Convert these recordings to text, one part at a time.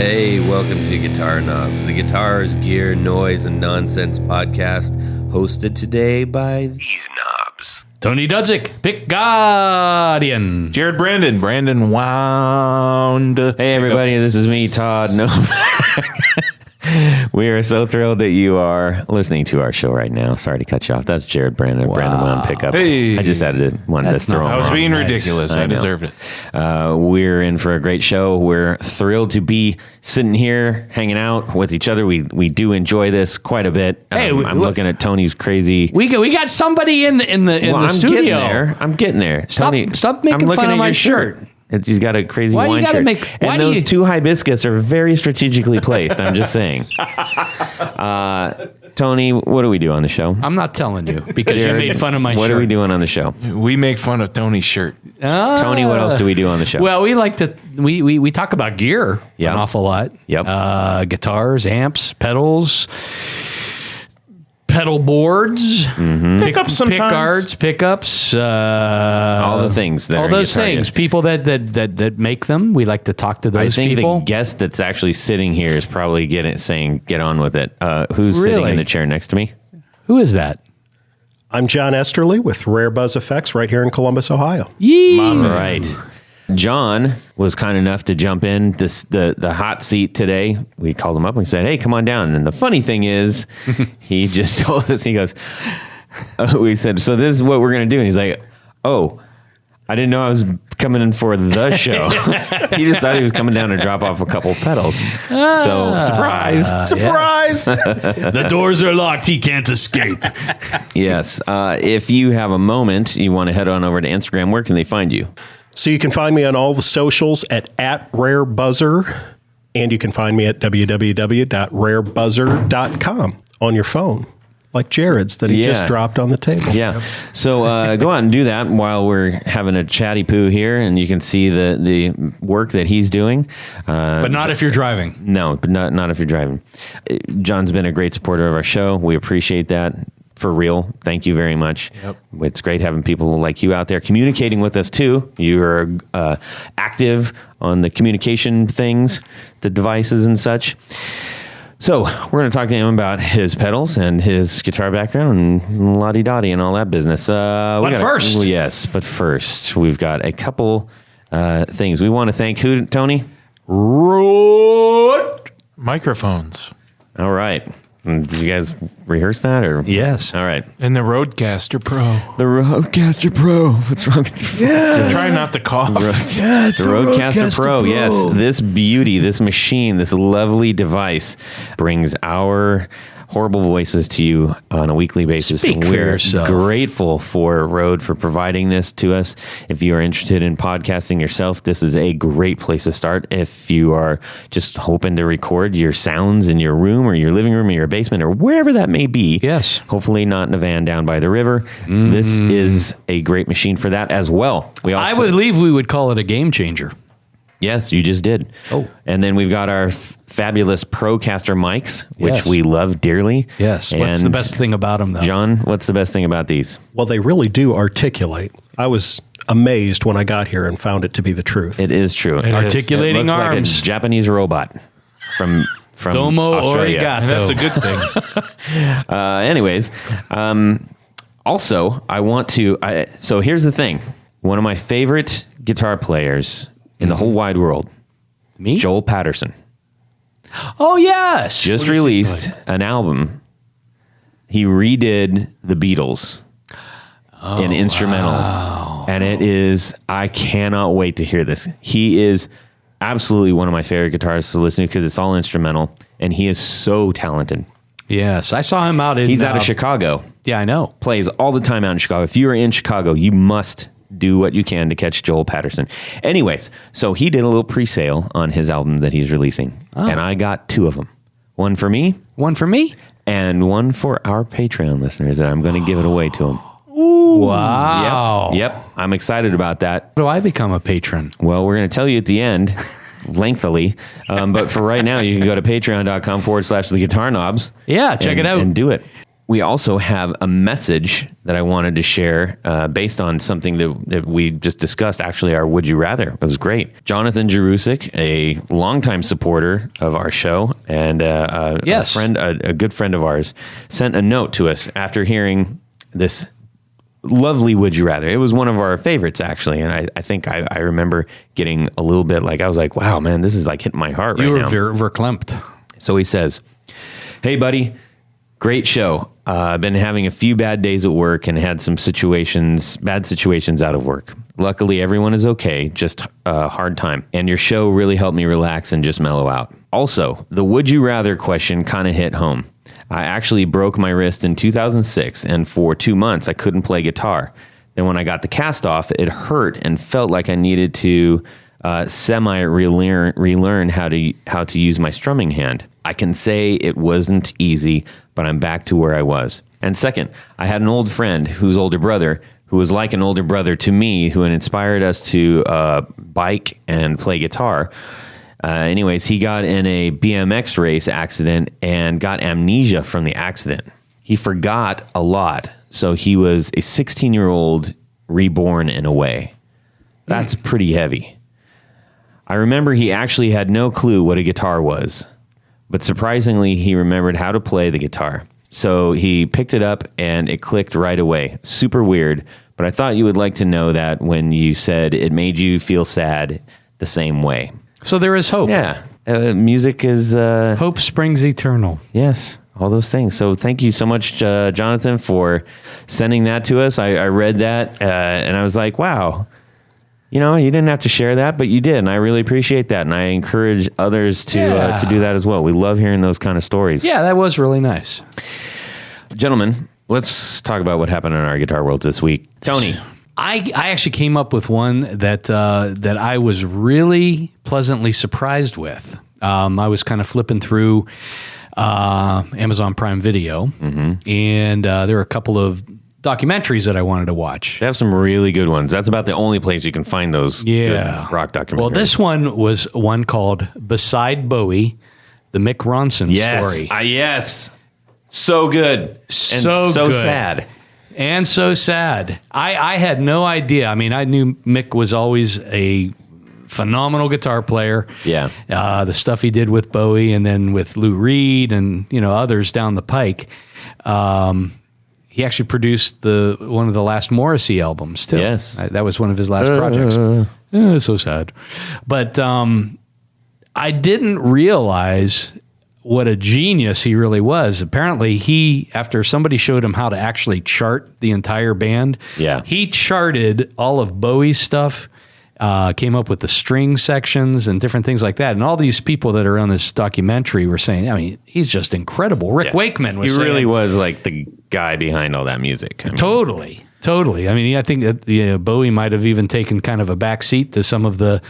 Hey, welcome to Guitar Knobs, the guitars, gear, noise, and nonsense podcast, hosted today by these knobs. Tony Dudzik, Pick Guardian. Jared Brandon Wound. Hey everybody, this is me, Todd. We are so thrilled that you are listening to our show right now. Sorry to cut you off. That's Jared Brandon Wound Pickups. Hey. I just wanted to throw him I was on. being Nice. ridiculous. I deserved it. We're in for a great show. We're thrilled to be sitting here hanging out with each other. We do enjoy this quite a bit. Hey, I'm looking at Tony's crazy. We got somebody in the I'm studio. I'm getting there. Stop making I'm fun of at my your shirt. He's got a crazy Why you wine gotta shirt. make- why and do those you- two hibiscus are very strategically placed. I'm just saying. Tony, what do we do on the show? I'm not telling you because you made fun of my shirt. What are we doing on the show? We make fun of Tony's shirt. Tony, what else do we do on the show? Well, we like to we talk about gear Yeah. an awful lot. Yep. Guitars, amps, pedals, pedal boards, Pickups sometimes. pick guards, pickups, all the things that all are in those guitar things. gear. People that make them. We like to talk to I those think people. the guest that's actually sitting here is probably saying, get on with it. Who's sitting Really? in the chair next to me? Who is that? I'm John Esterly with Rare Buzz Effects right here in Columbus, Ohio. Yee. All right. John was kind enough to jump in the hot seat today. We called him up and said, hey, come on down. And the funny thing is, he just told us, he goes, we said, so this is what we're going to do. And he's like, oh, I didn't know I was coming in for the show. He just thought he was coming down to drop off a couple pedals. So surprise. The doors are locked. He can't escape. Yes. If you have a moment, you want to head on over to Instagram, where can they find you? So you can find me on all the socials at Rare Buzzer, and you can find me at www.rarebuzzer.com on your phone, like Jared's that he Yeah. just dropped on the table. Yeah. So go out and do that while we're having a chatty poo here, and you can see the work that he's doing. But not if you're driving. No, but not if you're driving. John's been a great supporter of our show. We appreciate that. For real. Thank you very much. Yep. It's great having people like you out there communicating with us too. You are active on the communication things, the devices and such. So we're going to talk to him about his pedals and his guitar background and la-di-da-di and all that business. But first, we've got a couple things. We want to thank who, Tony? Rode. Microphones. All right. Did you guys rehearse that? Or Yes. All right. And the Rodecaster Pro. The Rodecaster Pro. What's wrong with you? Try not to cough. The Rodecaster Pro. Yes, this beauty, this machine, this lovely device brings our horrible voices to you on a weekly basis. Speak and for we're yourself. grateful for Rode for providing this to us. If you are interested in podcasting yourself, this is a great place to start. If you are just hoping to record your sounds in your room or your living room or your basement or wherever that may be, Yes. hopefully not in a van down by the river, this is a great machine for that as well. We I also, believe we would call it a game changer. Yes, you just did. Oh. And then we've got our fabulous Procaster mics, which Yes. we love dearly. Yes. What's And the best thing about them, though? John, what's the best thing about these? Well, they really do articulate. I was amazed when I got here and found it to be the truth. It is true. is. Articulating It looks arms. like a Japanese robot from Domo Australia. arigato. And that's a good thing. Anyways, also, I want to... so here's the thing. One of my favorite guitar players in the whole wide world, Me? Joel Patterson, Oh, yes. just released an album. He redid the Beatles in instrumental. Wow. And it is, I cannot wait to hear this. He is absolutely one of my favorite guitarists to listen to because it's all instrumental and he is so talented. Yes. I saw him out in... He's out of Chicago, Yeah, I know. plays all the time out in Chicago. If you are in Chicago, you must do what you can to catch Joel Patterson. Anyways, so he did a little pre-sale on his album that he's releasing. And I got two of them. One for me One for me? and one for our Patreon listeners that I'm going to give it away to them. Wow. Yep. I'm excited about that. How do I become a patron? Well, we're going to tell you at the end, lengthily. But for right now, you can go to patreon.com/the guitar knobs. Yeah, check it out. And do it. we also have a message that I wanted to share based on something that we just discussed, actually, our Would You Rather. It was great. Jonathan Jerusik, a longtime supporter of our show and Yes. a good friend of ours, sent a note to us after hearing this lovely Would You Rather. It was one of our favorites, actually, and I think I remember getting a little bit like, I was like, wow, man, this is like hitting my heart You right were now. verklempt. So he says, hey, buddy, great show. I've been having a few bad days at work and had some bad situations out of work. Luckily, everyone is okay, just a hard time. And your show really helped me relax and just mellow out. Also, the Would You Rather question kind of hit home. I actually broke my wrist in 2006, and for 2 months, I couldn't play guitar. Then when I got the cast off, it hurt and felt like I needed to relearn how to use my strumming hand. I can say it wasn't easy, but I'm back to where I was. And second, I had an old friend whose older brother, who was like an older brother to me, who had inspired us to bike and play guitar. Anyways, he got in a BMX race accident and got amnesia from the accident. He forgot a lot, so he was a 16-year-old reborn in a way. That's pretty heavy. I remember he actually had no clue what a guitar was, but surprisingly, he remembered how to play the guitar. So he picked it up and it clicked right away. Super weird, but I thought you would like to know that when you said it made you feel sad the same way. So there is hope. Yeah, music is... Hope springs eternal. Yes, all those things. So thank you so much, Jonathan, for sending that to us. I read that and I was like, wow. You know, you didn't have to share that, but you did, and I really appreciate that, and I encourage others to do that as well. We love hearing those kind of stories. Yeah, that was really nice. Gentlemen, let's talk about what happened in our Guitar Worlds this week. Tony. I actually came up with one that I was really pleasantly surprised with. I was kind of flipping through Amazon Prime Video, and there were a couple of documentaries that I wanted to watch. They have some really good ones. That's about the only place you can find those good rock documentaries. Well, this one was one called Beside Bowie, the Mick Ronson story. Yes. So good. And so good. sad. And so sad. I had no idea. I mean, I knew Mick was always a phenomenal guitar player. Yeah. The stuff he did with Bowie and then with Lou Reed and, others down the pike. He actually produced one of the last Morrissey albums, too. Yes. That was one of his last projects. So sad. But I didn't realize what a genius he really was. Apparently, after somebody showed him how to actually chart the entire band, he charted all of Bowie's stuff, came up with the string sections and different things like that. And all these people that are on this documentary were saying, I mean, he's just incredible. Rick Wakeman was saying. He really was like the guy behind all that music. I mean, Totally. I mean, I think that Bowie might have even taken kind of a back seat to some of the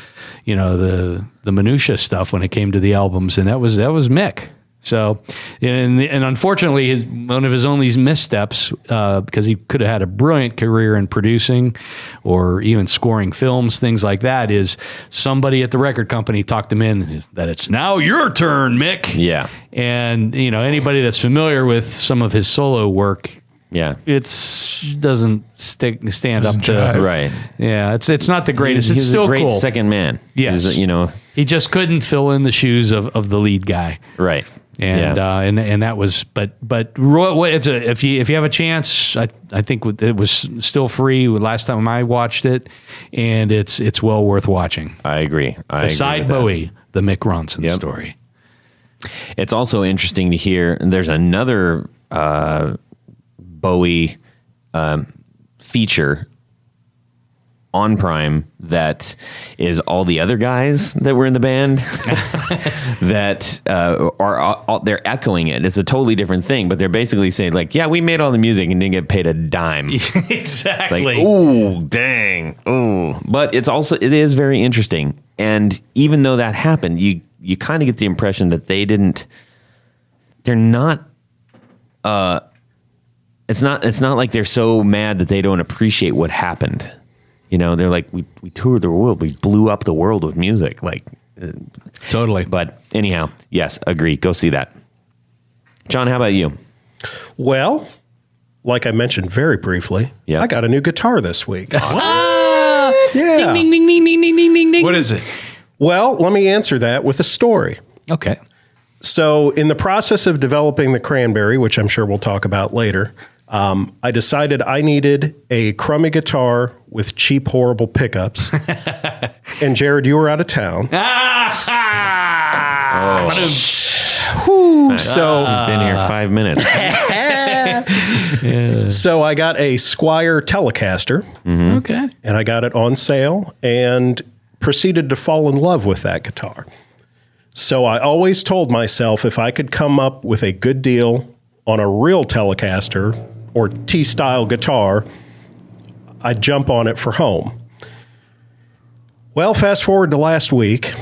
minutia stuff when it came to the albums, and that was Mick. So, and unfortunately, one of his only missteps, because he could have had a brilliant career in producing or even scoring films, things like that, is somebody at the record company talked him in that it's now your turn, Mick. Yeah. And, anybody that's familiar with some of his solo work, it doesn't stand up to right. Yeah, it's not the greatest. It's still a great cool. second man. Yes, he just couldn't fill in the shoes of the lead guy. Right. And and that was but if you have a chance, I think it was still free last time I watched it, and it's well worth watching. I agree. Beside Bowie, the Mick Ronson story. It's also interesting to hear. There's another Bowie feature on Prime that is all the other guys that were in the band that they're echoing it. It's a totally different thing, but they're basically saying like, yeah, we made all the music and didn't get paid a dime. Exactly. It's like, ooh, dang. Ooh. But it is very interesting. And even though that happened, you kind of get the impression that they're not it's not like they're so mad that they don't appreciate what happened. They're like, we toured the world. We blew up the world with music. Like, totally. But anyhow, yes, agree. Go see that. John, how about you? Well, like I mentioned very briefly, Yep. I got a new guitar this week. Ah! Yeah. Ding, ding, ding, ding, ding, ding, ding, ding. What is it? Well, let me answer that with a story. Okay. So, in the process of developing the Cranberry, which I'm sure we'll talk about later, I decided I needed a crummy guitar with cheap, horrible pickups. And Jared, you were out of town. So He's been here 5 minutes. So I got a Squire Telecaster, Okay. and I got it on sale and proceeded to fall in love with that guitar. So I always told myself if I could come up with a good deal on a real Telecaster or T-style guitar, I'd jump on it for home. Well, fast forward to last week,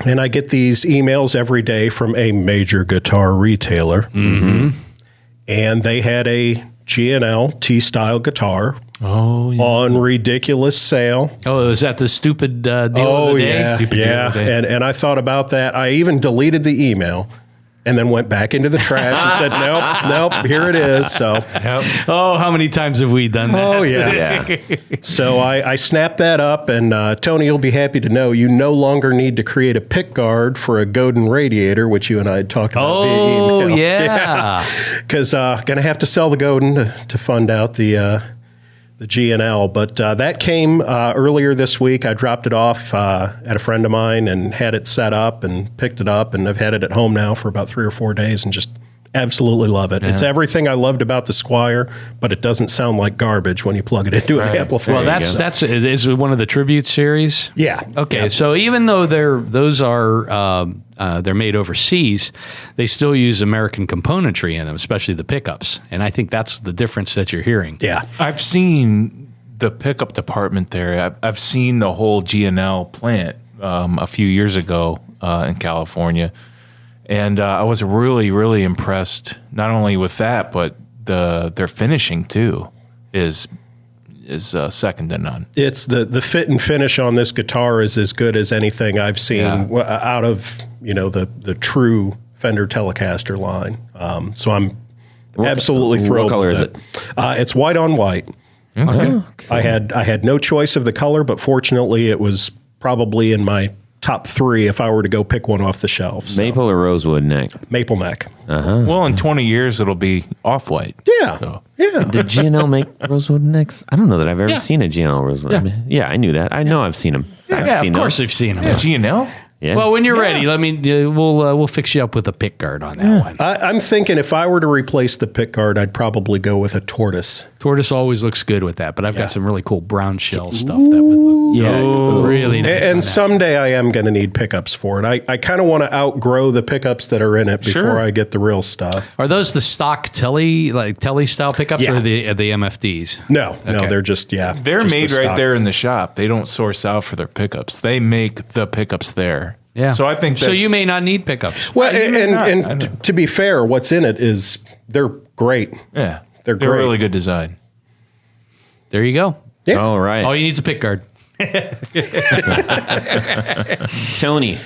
and I get these emails every day from a major guitar retailer. And they had a G&L T-style guitar on ridiculous sale. Oh, is that the stupid deal of the day? yeah, Stupid deal yeah. of the day. And I thought about that. I even deleted the email and then went back into the trash and said, nope, here it is. So, Oh, how many times have we done that? oh yeah. Yeah. So I snapped that up, and Tony, you'll be happy to know you no longer need to create a pick guard for a Godin radiator, which you and I had talked about via Oh, email. yeah. Because going to have to sell the Godin to fund out the G&L. But that came earlier this week. I dropped it off at a friend of mine and had it set up and picked it up, and I've had it at home now for about 3 or 4 days and just absolutely love it. It's everything I loved about the Squire, but it doesn't sound like garbage when you plug it into an amplifier. Well, that's is it one of the tribute series? Yeah. Okay, Yeah. so even though they're made overseas, they still use American componentry in them, especially the pickups. And I think that's the difference that you're hearing. Yeah. I've seen the pickup department there. I've seen the whole G&L plant a few years ago in California. And I was really, really impressed, not only with that, but their finishing, too, is second to none. It's the fit and finish on this guitar is as good as anything I've seen out of, the true Fender Telecaster line. So I'm absolutely thrilled. What color with is it? It's white on white. Okay. I had no choice of the color, but fortunately it was probably in my top 3 if I were to go pick one off the shelf. So, Maple or rosewood neck? maple neck. Well, in 20 years, it'll be off-white. Yeah. So. Yeah. Did GNL make rosewood necks? I don't know that I've ever seen a GNL rosewood. Yeah, I knew that. I know I've seen them. Yeah, of course they've seen them. G&L? Yeah. Well, when you're ready, we'll fix you up with a pick guard on that one. I'm thinking if I were to replace the pick guard, I'd probably go with a tortoise. Tortoise always looks good with that, but I've got some really cool brown shell stuff that would look really nice. on And that. someday I am going to need pickups for it. I kind of want to outgrow the pickups that are in it before I get the real stuff. Are those the stock telly style pickups Yeah. or the MFDs? No, Okay. they're just, They're just made the right stock. there in the shop. They don't source out for their pickups. They make the pickups there. Yeah. So I think so. that's- You may not need pickups. Well, You may not. I and know. to be fair, what's in it is they're great. Yeah. They're great. really good design. There you go. Yeah. All right. All you need is a pick guard Tony,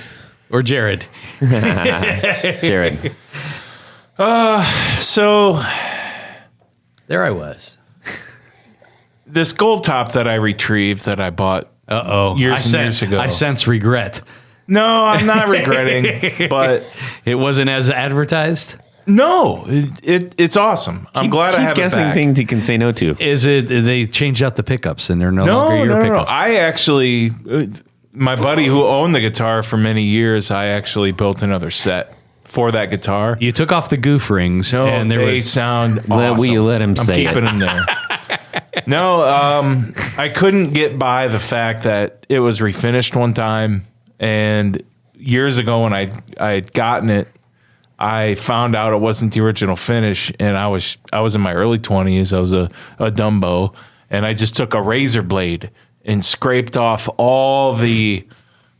or Jared. Jared. So There I was. this gold top that I retrieved that I bought years ago. I sense regret. No, I'm not regretting, but It wasn't as advertised. no, it's awesome. I'm glad I Keep have guessing it back. things he can say no to. Is it they changed out the pickups and they're no longer your No. pickups? I actually, my buddy who owned the guitar for many years, I actually built another set for that guitar. You took off the goof rings No, and there they was sound awesome. Will you let him I'm say keeping it? them there. No, I couldn't get by the fact that it was refinished one time, and years ago when I had gotten it, I found out it wasn't the original finish, and I was in my early 20s. I was a Dumbo, and I just took a razor blade and scraped off all the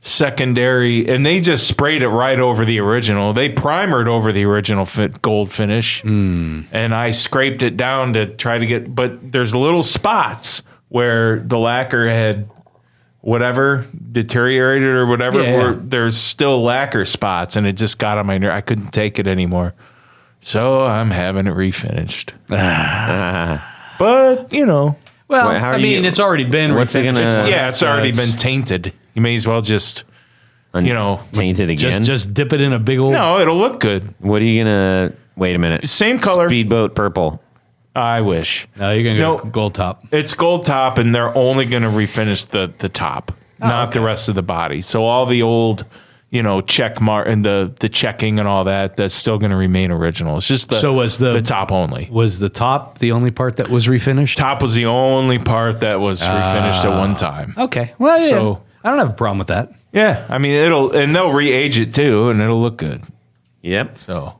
secondary, and they just sprayed it right over the original. They primered over the original gold finish, and I scraped it down to try to get. But there's little spots where the lacquer had whatever deteriorated or whatever. Yeah. Where there's still lacquer spots, and it just got on my nerve. I couldn't take it anymore. So I'm having it refinished. But, you know. Well, Wait, how are I mean, you- it's already been. What's it refinished. gonna- Yeah, it's already been tainted. You may as well just, you know. Tainted again? Just dip it in a big old. No, it'll look good. What are you going to... Wait a minute. Same color. Speedboat purple. I wish. No, you're gonna go No. gold top. It's gold top, and they're only going to refinish the top, not the rest of the body. So all the old, you know, check mark and the checking and all that, that's still going to remain original. It's just the top only. Was the top the only part that was refinished? Top was the only part that was refinished at one time. Okay. Well, yeah. So- I don't have a problem with that. Yeah, I mean they'll re-age it too, and it'll look good. Yep. So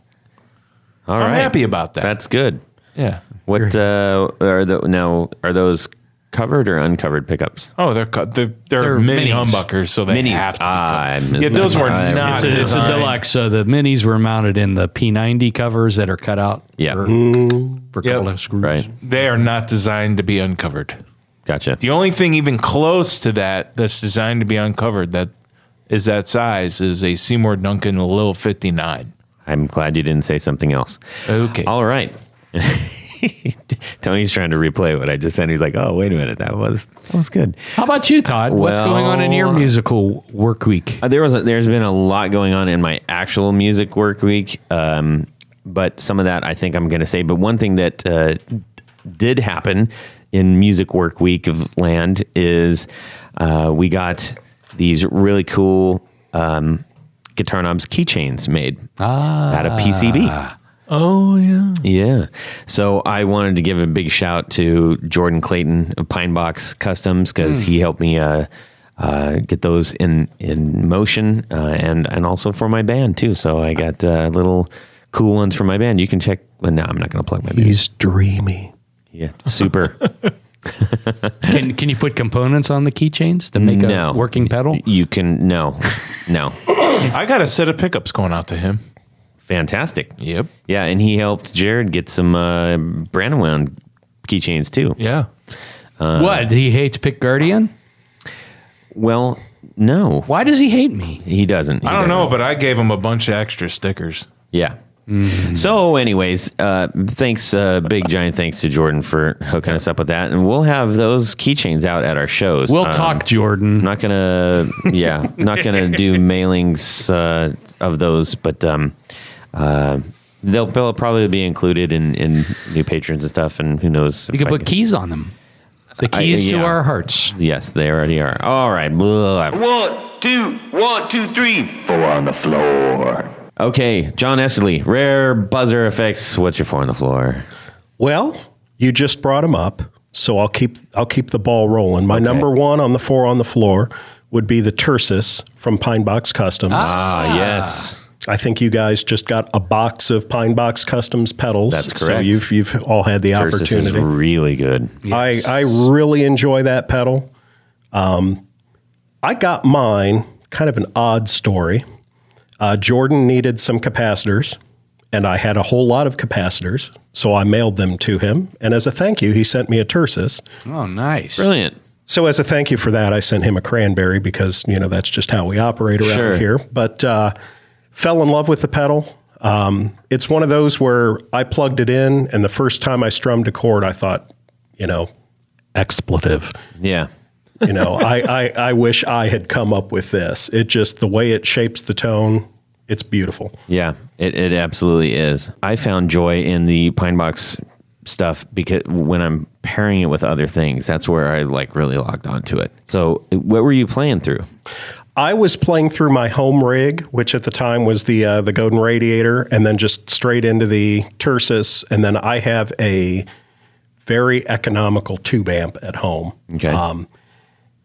All I'm right. happy about that. That's good. Yeah. What are those covered or uncovered pickups? Oh, they're They're mini minis. humbuckers, so they Minis. have to be I covered. Yeah, those were misunderstood. not It's a designed. deluxe. So the minis were mounted in the P90 covers that are cut out. Yeah. For a couple Yep. of screws. Right. They are not designed to be uncovered. Gotcha. The only thing even close to that's designed to be uncovered that is that size is a Seymour Duncan Lil 59. I'm glad you didn't say something else. Okay. All right. Tony's trying to replay what I just said. He's like, "Oh, wait a minute, that was good." How about you, Todd? What's going on in your musical work week? There's been a lot going on in my actual music work week, but some of that I think I'm going to say. But one thing that did happen in music work week of land is we got these really cool guitar knobs keychains made out of PCB. Oh, yeah. Yeah. So I wanted to give a big shout to Jordan Clayton of Pine Box Customs because he helped me get those in motion and also for my band too. So I got little cool ones for my band. You can check. Well, no, I'm not going to plug my band. He's dreamy. Yeah, super. Can you put components on the keychains to make a working pedal? You can no. I got a set of pickups going out to him. Fantastic. Yep. Yeah, and he helped Jared get some Brandon wound keychains too. Yeah. What? He hates Pick Guardian? Well, no, Why does he hate me? he doesn't. I don't know, but I gave him a bunch of extra stickers. Yeah. So, anyways, thanks, big giant thanks to Jordan for hooking us up with that, and we'll have those keychains out at our shows. We'll talk, Jordan. I'm not gonna, not gonna do mailings of those, but they'll probably be included in new patrons and stuff, and who knows? You can put keys on them. The keys to yeah. our hearts. Yes, they already are. All right. Blah. 1, 2, 3. 4 on the floor. Okay, John Esterly, rare buzzer effects. What's your 4 on the floor? Well, you just brought him up, so I'll keep the ball rolling. My number one on the 4 on the floor would be the Tersis from Pine Box Customs. Ah, yes. I think you guys just got a box of Pine Box Customs pedals. That's So correct. you've all had the Tersis is opportunity. really good. I really enjoy that pedal. I got mine, kind of an odd story. Jordan needed some capacitors, and I had a whole lot of capacitors, so I mailed them to him. And as a thank you, he sent me a Tersis. Oh, nice. Brilliant. So as a thank you for that, I sent him a cranberry because, that's just how we operate around Sure. here. But fell in love with the pedal. It's one of those where I plugged it in, and the first time I strummed a chord, I thought, expletive. Yeah. I wish I had come up with this. It just, the way it shapes the tone, it's beautiful. Yeah, it absolutely is. I found joy in the Pine Box stuff because when I'm pairing it with other things, that's where I really locked onto it. So what were you playing through? I was playing through my home rig, which at the time was the Godin Radiator, and then just straight into the Tersis. And then I have a very economical tube amp at home. Okay.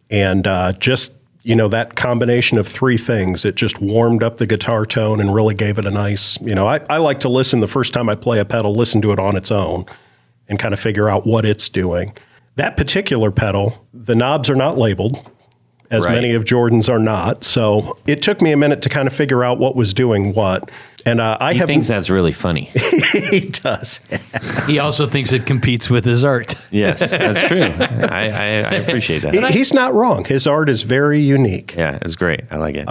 And just, that combination of three things, it just warmed up the guitar tone and really gave it a nice, I like to listen the first time I play a pedal, listen to it on its own and kind of figure out what it's doing. That particular pedal, the knobs are not labeled, as Right. many of Jordan's are not. So it took me a minute to kind of figure out what was doing what. And He thinks that's really funny. he does. He also thinks it competes with his art. Yes, that's true. I appreciate that. He's not wrong. His art is very unique. Yeah, it's great. I like it.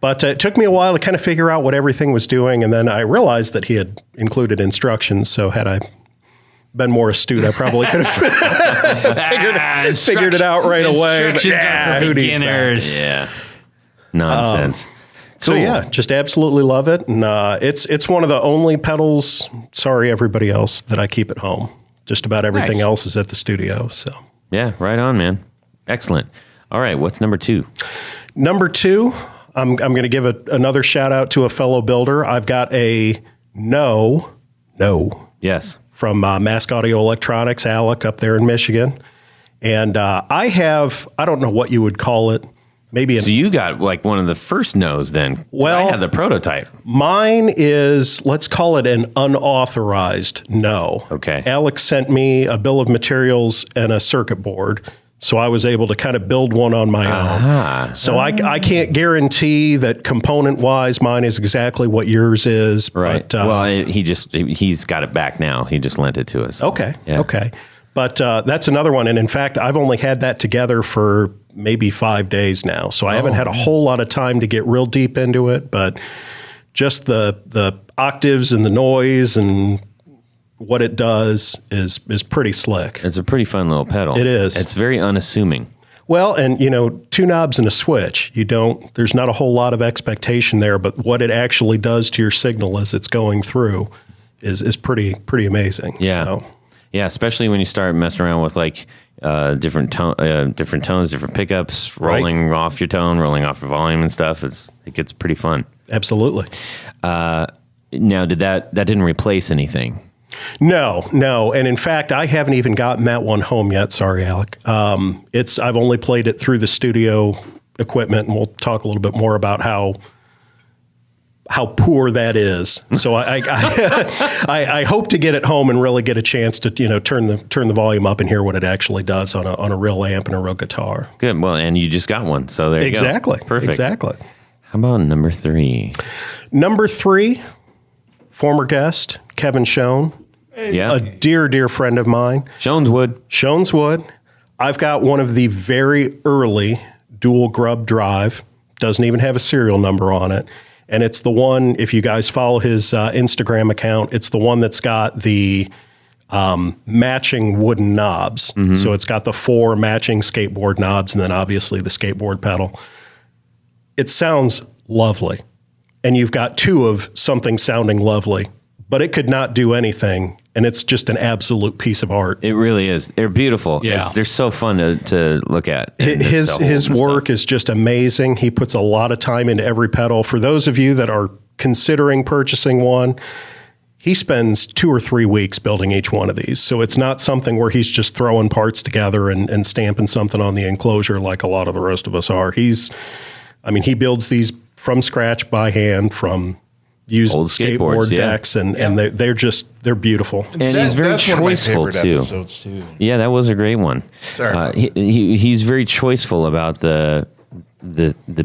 But it took me a while to kind of figure out what everything was doing. And then I realized that he had included instructions. So had I been more astute, I probably could have figured it out right away. But Instructions are for beginners. Yeah. Nonsense. So yeah, just absolutely love it. And it's one of the only pedals, sorry everybody else, that I keep at home. Just about everything else is at the studio. So Yeah, right on, man. Excellent. All right, what's number 2? Number 2, I'm going to give another shout out to a fellow builder. I've got a no Yes. from Mask Audio Electronics, Alec, up there in Michigan. And I don't know what you would call it. Maybe So you got like one of the first no's then. Well- I had the prototype. mine is, let's call it an unauthorized no. Okay. Alex sent me a bill of materials and a circuit board. So I was able to kind of build one on my own. So I can't guarantee that component-wise mine is exactly what yours is. Right. But, Well, he's got it back now. He just lent it to us. Okay. Yeah. Okay. But that's another one. And in fact, I've only had that together for maybe 5 days now. So I haven't had a whole lot of time to get real deep into it. But just the octaves and the noise and what it does is pretty slick. It's a pretty fun little pedal. It is. It's very unassuming. Well, and 2 knobs and a switch. There's not a whole lot of expectation there, but what it actually does to your signal as it's going through is pretty amazing. Yeah. So, Yeah, especially when you start messing around with like different tones, different pickups, rolling off your tone, rolling off your volume and stuff. It gets pretty fun. absolutely. Now, that didn't replace anything? No. And in fact, I haven't even gotten that one home yet. Sorry, Alec. I've only played it through the studio equipment, and we'll talk a little bit more about how poor that is. So I hope to get it home and really get a chance to turn the volume up and hear what it actually does on a real amp and a real guitar. Good. Well, and you just got one, so there you go. Exactly. Perfect. Exactly. How about number 3? Number 3, former guest Kevin Schoen, Yeah. a dear friend of mine. Shoneswood. Wood. I've got one of the very early dual grub drive. Doesn't even have a serial number on it. And it's the one, if you guys follow his Instagram account, it's the one that's got the matching wooden knobs. Mm-hmm. So it's got the 4 matching skateboard knobs and then obviously the skateboard pedal. It sounds lovely. And you've got 2 of something sounding lovely, but it could not do anything. And it's just an absolute piece of art. It really is. They're beautiful. Yeah. They're so fun to look at. His work is just amazing. He puts a lot of time into every pedal. For those of you that are considering purchasing one, he spends 2 or 3 weeks building each one of these. So it's not something where he's just throwing parts together and stamping something on the enclosure like a lot of the rest of us are. He builds these from scratch by hand from used Old skateboard skateboards, yeah. decks, and they're beautiful. And he's very That's one of my choiceful favorite too. episodes too. Yeah, that was a great one. Sorry. He's very choiceful about the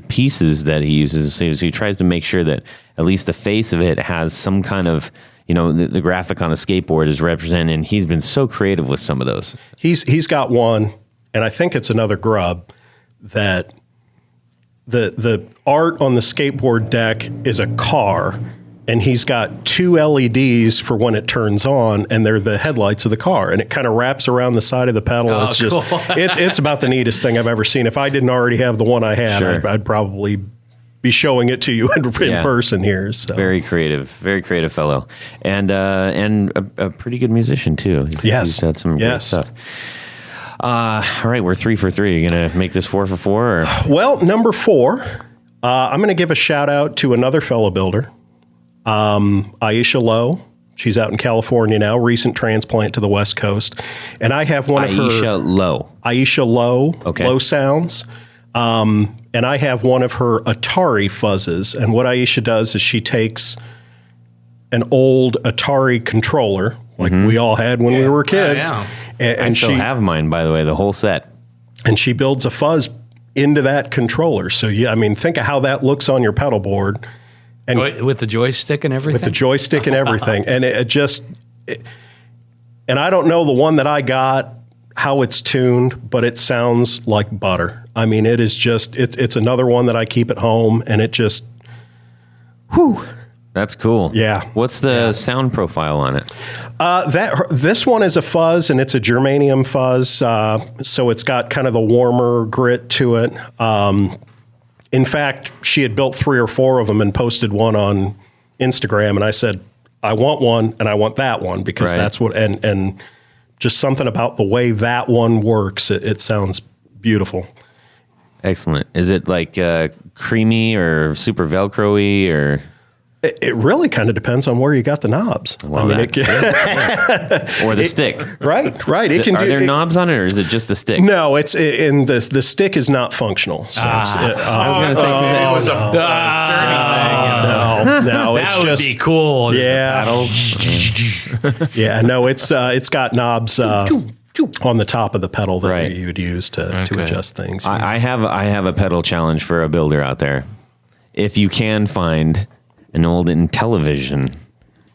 pieces that he uses. So he tries to make sure that at least the face of it has some kind of, the graphic on a skateboard is represented. And he's been so creative with some of those. He's got one, and I think it's another grub that the art on the skateboard deck is a car, and he's got 2 LEDs for when it turns on, and they're the headlights of the car, and it kind of wraps around the side of the pedal. Oh, it's just cool. it's about the neatest thing I've ever seen. If I didn't already have the one I had, Sure. I'd probably be showing it to you in Yeah. person here. So. Very creative fellow, and a pretty good musician too. He's had some great stuff. All right, we're 3 for 3. Are you gonna make this 4 for 4? Or? Well, number 4, I'm going to give a shout out to another fellow builder, Aisha Lowe. She's out in California now, recent transplant to the West Coast. And I have one of her... Aisha Lowe. Okay. Low Sounds. And I have one of her Atari fuzzes. And what Aisha does is she takes an old Atari controller, like we all had when we were kids. Yeah. And I still have mine, by the way, the whole set. And she builds a fuzz into that controller. So, think of how that looks on your pedal board. And With the joystick and everything? with the joystick and everything. And and I don't know the one that I got how it's tuned, but it sounds like butter. I mean, it is just, it's another one that I keep at home, and it just, whew. That's cool. Yeah. What's the sound profile on it? This one is a fuzz, and it's a germanium fuzz, so it's got kind of the warmer grit to it. In fact, she had built 3 or 4 of them and posted one on Instagram, and I said, I want one, and I want that one, because that's what, and just something about the way that one works, it sounds beautiful. Excellent. Is it like creamy or super Velcro-y or? It really kind of depends on where you got the knobs. Well, or the stick. Right. It can Are there knobs on it, or is it just the stick? No, and the stick is not functional. So I was going to say it was a turning thing. No, it's that would just be cool. Yeah, yeah. No, it's got knobs on the top of the pedal that you would use to adjust things. I have a pedal challenge for a builder out there. If you can find an old Intellivision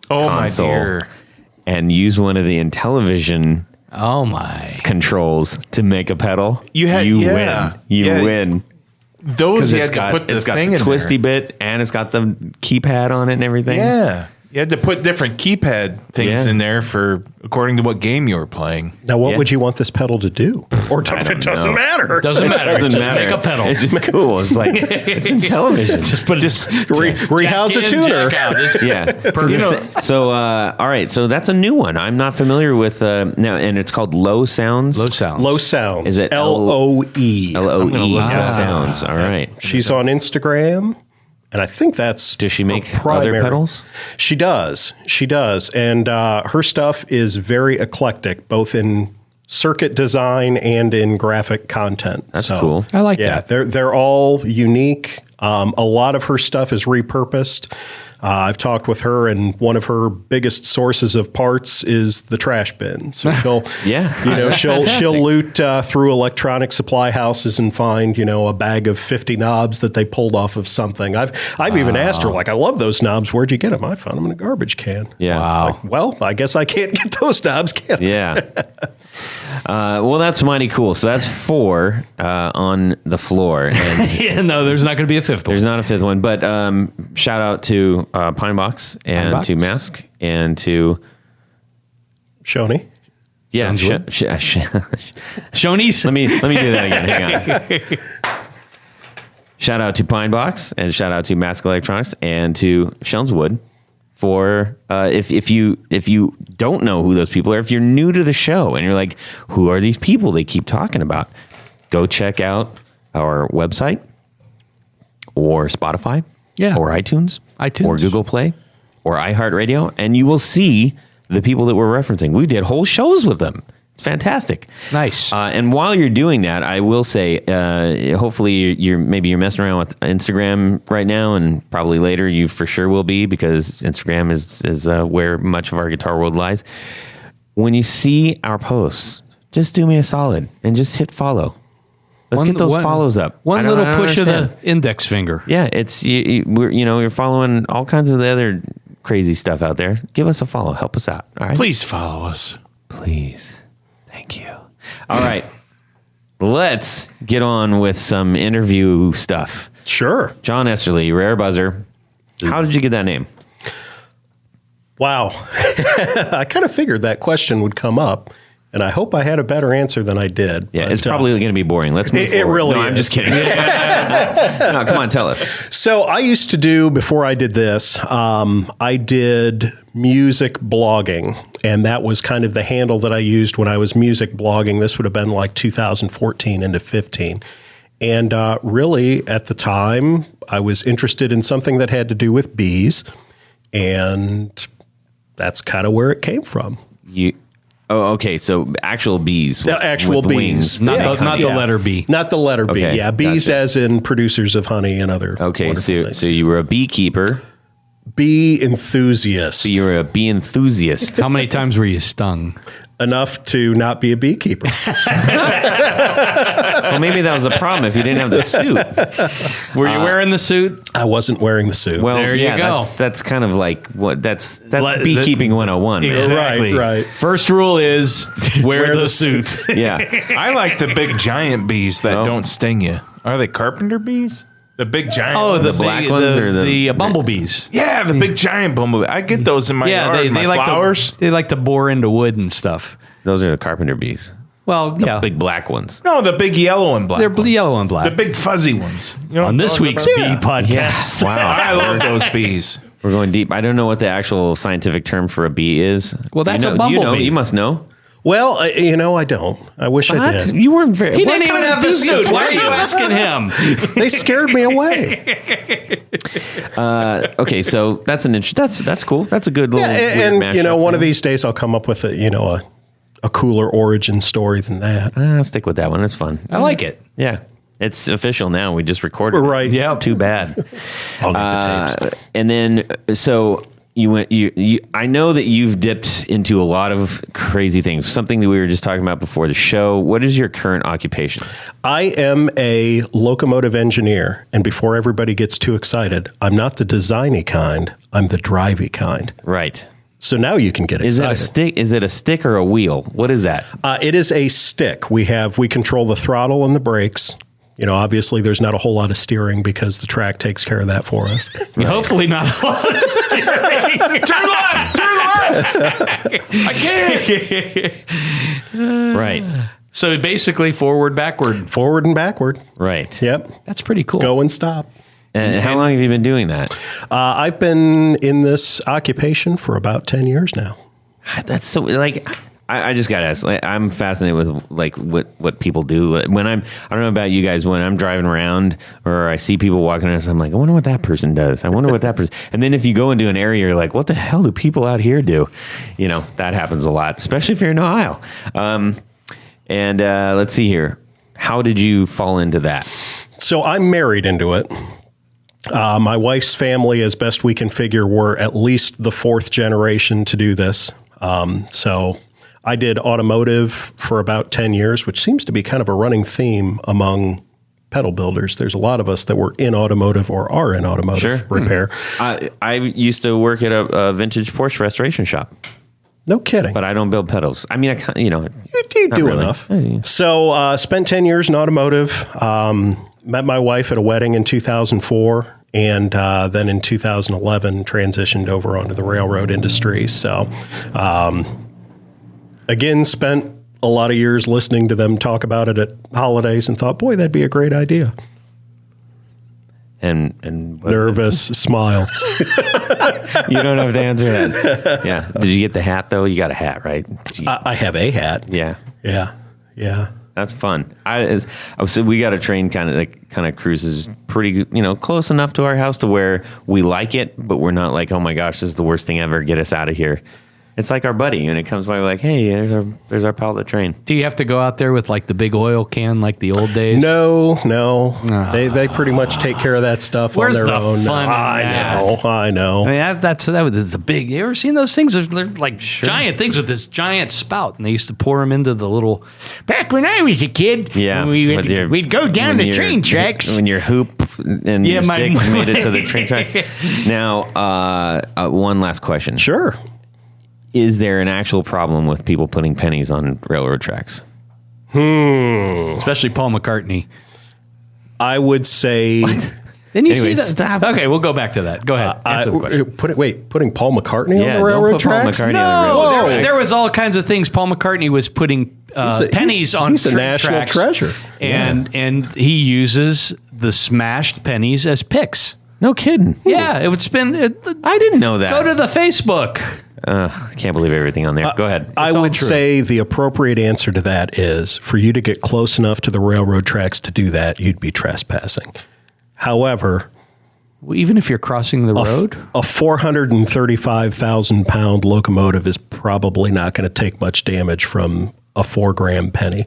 console my dear. and use one of the Intellivision controls to make a pedal, you win. You win. Those you had to put it's got the twisty bit, and it's got the keypad on it and everything. Yeah. You had to put different keypad things in there for according to what game you were playing. Now, what would you want this pedal to do? Or it doesn't matter. It doesn't matter. Doesn't just matter. make a pedal. It's just cool. It's like it's in television. Just rehouse a tuner. Yeah. So all right. So that's a new one. I'm not familiar with now, and it's called Low Sounds. Low Sounds. Is it LOE? LOE Sounds. All right. She's on Instagram. And I think that's does she make other pedals? She does. And her stuff is very eclectic, both in circuit design and in graphic content. That's cool. I like that. They're all unique. A lot of her stuff is repurposed. I've talked with her, and one of her biggest sources of parts is the trash bin. So she'll, she'll loot through electronic supply houses and find, a bag of 50 knobs that they pulled off of something. I've even asked her, I love those knobs. Where'd you get them? I found them in a garbage can. Yeah. Wow. Well, I guess I can't get those knobs, can I? Yeah. Well, that's mighty cool. So that's 4 on the floor. And no, there's not going to be a 5th one. There's not a 5th one, but shout out to Pine Box and to Mask and to Shoney. Yeah, Shoney's. Let me do that again. Hang on. Shout out to Pine Box and shout out to Mask Electronics and to Shelmswood for if you don't know who those people are, if you're new to the show and you're like, who are these people they keep talking about? Go check out our website or Spotify, or iTunes, or Google Play, or iHeartRadio, and you will see the people that we're referencing. We did whole shows with them. It's fantastic. Nice. And while you're doing that, I will say, hopefully you're messing around with Instagram right now, and probably later you for sure will be, because Instagram is where much of our guitar world lies. When you see our posts, just do me a solid and just hit follow. Let's get those follows up. One little push of the index finger. Yeah, it's you're following all kinds of the other crazy stuff out there. Give us a follow. Help us out. All right. Please follow us. Please. Thank you. All right. Let's get on with some interview stuff. Sure. John Esterly, Rare Buzzer. How did you get that name? Wow. I kind of figured that question would come up. And I hope I had a better answer than I did. Yeah, it's probably going to be boring. Let's move forward. It really is. I'm just kidding. No, come on, tell us. So I used to do, before I did this, I did music blogging. And that was kind of the handle that I used when I was music blogging. This would have been like 2014 into 15. And really, at the time, I was interested in something that had to do with bees. And that's kind of where it came from. Oh, okay. So actual bees. Actual with bees. Wings, not the letter B. Not the letter B. Okay, Yeah, bees gotcha. as in producers of honey and other Okay, wonderful things. so you were a beekeeper. Bee enthusiast. So you were a bee enthusiast. How many times were you stung? enough to not be a beekeeper. Well, maybe that was a problem if you didn't have the suit. Were you wearing the suit? I wasn't wearing the suit. Well, There you yeah, go. That's kind of like what that's Let- beekeeping 101. man. Exactly. Right. First rule is wear the suit. Yeah. I like the big giant bees that Oh. don't sting you. Are they carpenter bees? The big giant Oh, ones? the black big- ones the, or the bumblebees. Yeah, the big giant bumblebee. I get those in my Yeah, yard. they my like flowers. to they like to bore into wood and stuff. Those are the carpenter bees. Well, yeah, Big black ones. No, the big yellow and black. they're ones. yellow and The black. big fuzzy ones. You know what On I'm this talking week's about? bee podcast. Wow. I love those bees. We're going deep. I don't know what the actual scientific term for a bee is. Well, that's Do you a know, do you know? bumblebee. You must know. Well, I don't. I wish I did. You weren't very. He didn't even have the suit. Why are you asking him? They scared me away. Okay, so that's an that's cool. That's a good little. Yeah, weird and mashup one of there. these days I'll come up with a cooler origin story than that. I'll stick with that one. It's fun. I like it. Yeah, it's official now. We just recorded. it. Right. Yeah. Too bad. I'll get the tapes. And then so you went. You. I know that you've dipped into a lot of crazy things. Something that we were just talking about before the show. What is your current occupation? I am a locomotive engineer, and before everybody gets too excited, I'm not the designy kind. I'm the drivey kind. Right. So now you can get Is it excited. a stick? Is it a stick or a wheel? What is that? It is a stick. We control the throttle and the brakes. Obviously there's not a whole lot of steering because the track takes care of that for us. Hopefully not a lot of steering. Turn left! Turn left! I can't! Right. So basically forward, backward. Forward and backward. Right. Yep. That's pretty cool. Go and stop. And how long have you been doing that? I've been in this occupation for about 10 years now. That's so like. I just gotta ask. Like, I'm fascinated with like what people do when I don't know about you guys. When I'm driving around or I see people walking around, I'm like, I wonder what that person does. I wonder what that person. And then if you go into an area, you're like, what the hell do people out here do? That happens a lot, especially if you're in Ohio. And let's see here. How did you fall into that? So I'm married into it. My wife's family, as best we can figure, were at least the fourth generation to do this. So I did automotive for about 10 years, which seems to be kind of a running theme among pedal builders. There's a lot of us that were in automotive or are in automotive Sure. repair. I used to work at a vintage Porsche restoration shop, No kidding. but I don't build pedals. I mean, You do not really. enough. Yeah. So spent 10 years in automotive. Met my wife at a wedding in 2004. And then in 2011, transitioned over onto the railroad industry. So, again, spent a lot of years listening to them talk about it at holidays and thought, boy, that'd be a great idea. and what's Nervous, smile. You don't have to answer that. Yeah. Did you get the hat though? You got a hat, right? I have a hat. Yeah. Yeah. That's fun. So we got a train kind of cruises pretty, close enough to our house to where we like it, but we're not like, oh my gosh, this is the worst thing ever. Get us out of here. It's like our buddy, and it comes by, we're like, hey, there's our pal that train. Do you have to go out there with like the big oil can like the old days? No. They pretty much take care of that stuff Where's on their the own. fun in I know. I mean, that was a big. You ever seen those things? They're like giant things with this giant spout, and they used to pour them into the little. Back when I was a kid, Yeah. we'd go down the train tracks. When your hoop and your my- stick made it to the train tracks. Now, one last question. Sure. Is there an actual problem with people putting pennies on railroad tracks? Especially Paul McCartney. I would say. Didn't you Anyway, see that? stop. Okay, we'll go back to that. Go ahead. Answer the question. Putting Paul McCartney on the don't railroad put Paul tracks? McCartney on the No, railroad there, tracks. there was all kinds of things. Paul McCartney was putting pennies on he's a train national tracks, treasure. and he uses the smashed pennies as picks. No kidding. Yeah, it would spin. I didn't know that. Go to the Facebook. I can't believe everything on there. Go ahead. I would say the appropriate answer to that is for you to get close enough to the railroad tracks to do that, you'd be trespassing. However, Even if you're crossing the road? a 435,000 pound locomotive is probably not going to take much damage from a 4-gram penny.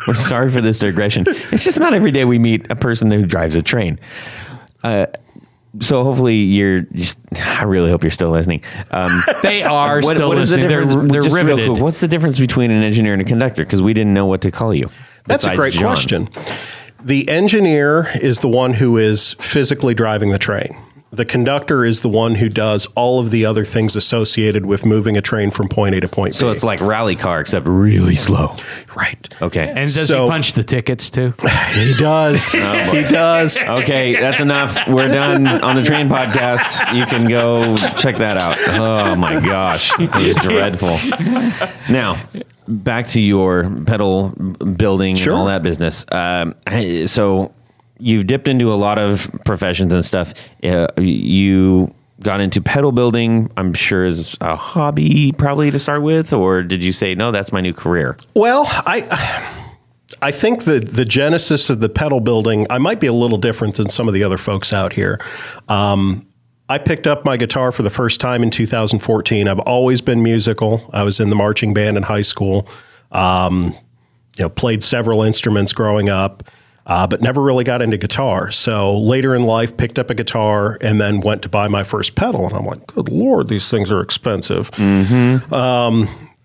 We're sorry for this digression. It's just not every day we meet a person who drives a train. So hopefully you're just, I really hope you're still listening. They are still what is the listening. difference? They're Just real riveted. quick, what's the difference between an engineer and a conductor? Because we didn't know what to call you. That's a besides great John. question. The engineer is the one who is physically driving the train. The conductor is the one who does all of the other things associated with moving a train from point A to point B. So it's like rally car, except really slow. right. Okay. And does So- he punch the tickets too? He does. He does. Okay, that's enough. We're done on the train podcast. You can go check that out. Oh my gosh, it was dreadful. Now, back to your pedal building Sure. and all that business. So you've dipped into a lot of professions and stuff. You got into pedal building, I'm sure, as a hobby probably to start with, or did you say, no, that's my new career? Well, I think the genesis of the pedal building, I might be a little different than some of the other folks out here. I picked up my guitar for the first time in 2014. I've always been musical. I was in the marching band in high school. Played several instruments growing up, but never really got into guitar. So later in life, picked up a guitar and then went to buy my first pedal. And I'm like, good Lord, these things are expensive.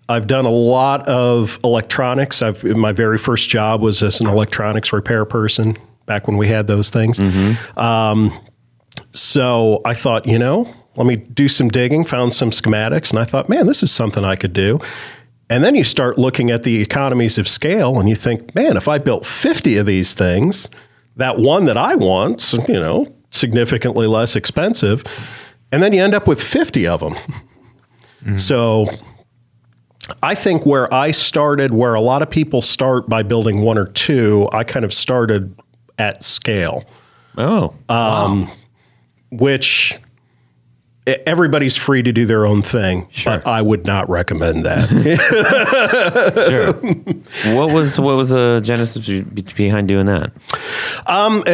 I've done a lot of electronics. My very first job was as an electronics repair person back when we had those things. So I thought, let me do some digging, found some schematics, and I thought, man, this is something I could do. And then you start looking at the economies of scale and you think, man, if I built 50 of these things, that one that I want, significantly less expensive. And then you end up with 50 of them. So I think where I started, where a lot of people start by building one or two, I kind of started at scale. Oh, Which everybody's free to do their own thing, but I would not recommend that. sure. What was the genesis behind doing that?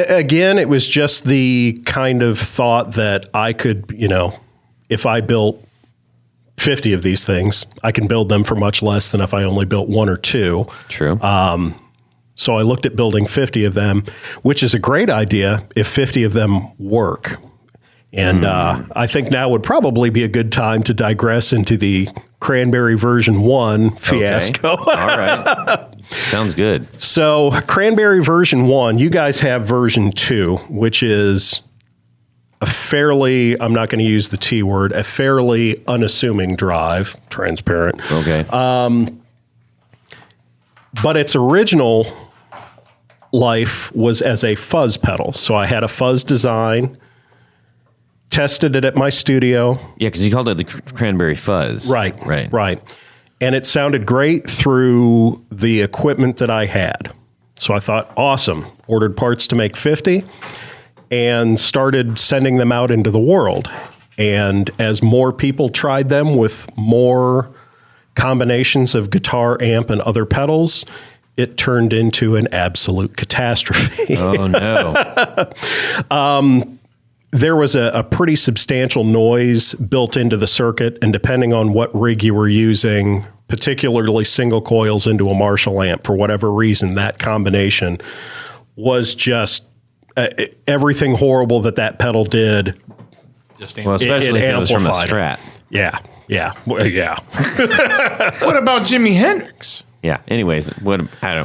Again, it was just the kind of thought that I could, if I built 50 of these things, I can build them for much less than if I only built one or two. True. So I looked at building 50 of them, which is a great idea if 50 of them work. And I think now would probably be a good time to digress into the Cranberry version 1 fiasco. Okay. All right. Sounds good. So Cranberry version 1, you guys have version 2, which is a fairly, I'm not going to use the T word, a fairly unassuming drive, transparent. Okay. But its original life was as a fuzz pedal. So I had a fuzz design, tested it at my studio. Yeah, because you called it the Cranberry Fuzz. Right. Right. And it sounded great through the equipment that I had. So I thought, awesome. Ordered parts to make 50 and started sending them out into the world. And as more people tried them with more combinations of guitar, amp, and other pedals, it turned into an absolute catastrophe. Oh, no. There was a pretty substantial noise built into the circuit, and depending on what rig you were using, particularly single coils into a Marshall amp, for whatever reason, that combination was just everything horrible that pedal did. Well, especially if it was from a amplified Strat. Yeah. What about Jimi Hendrix? Yeah. Anyways, I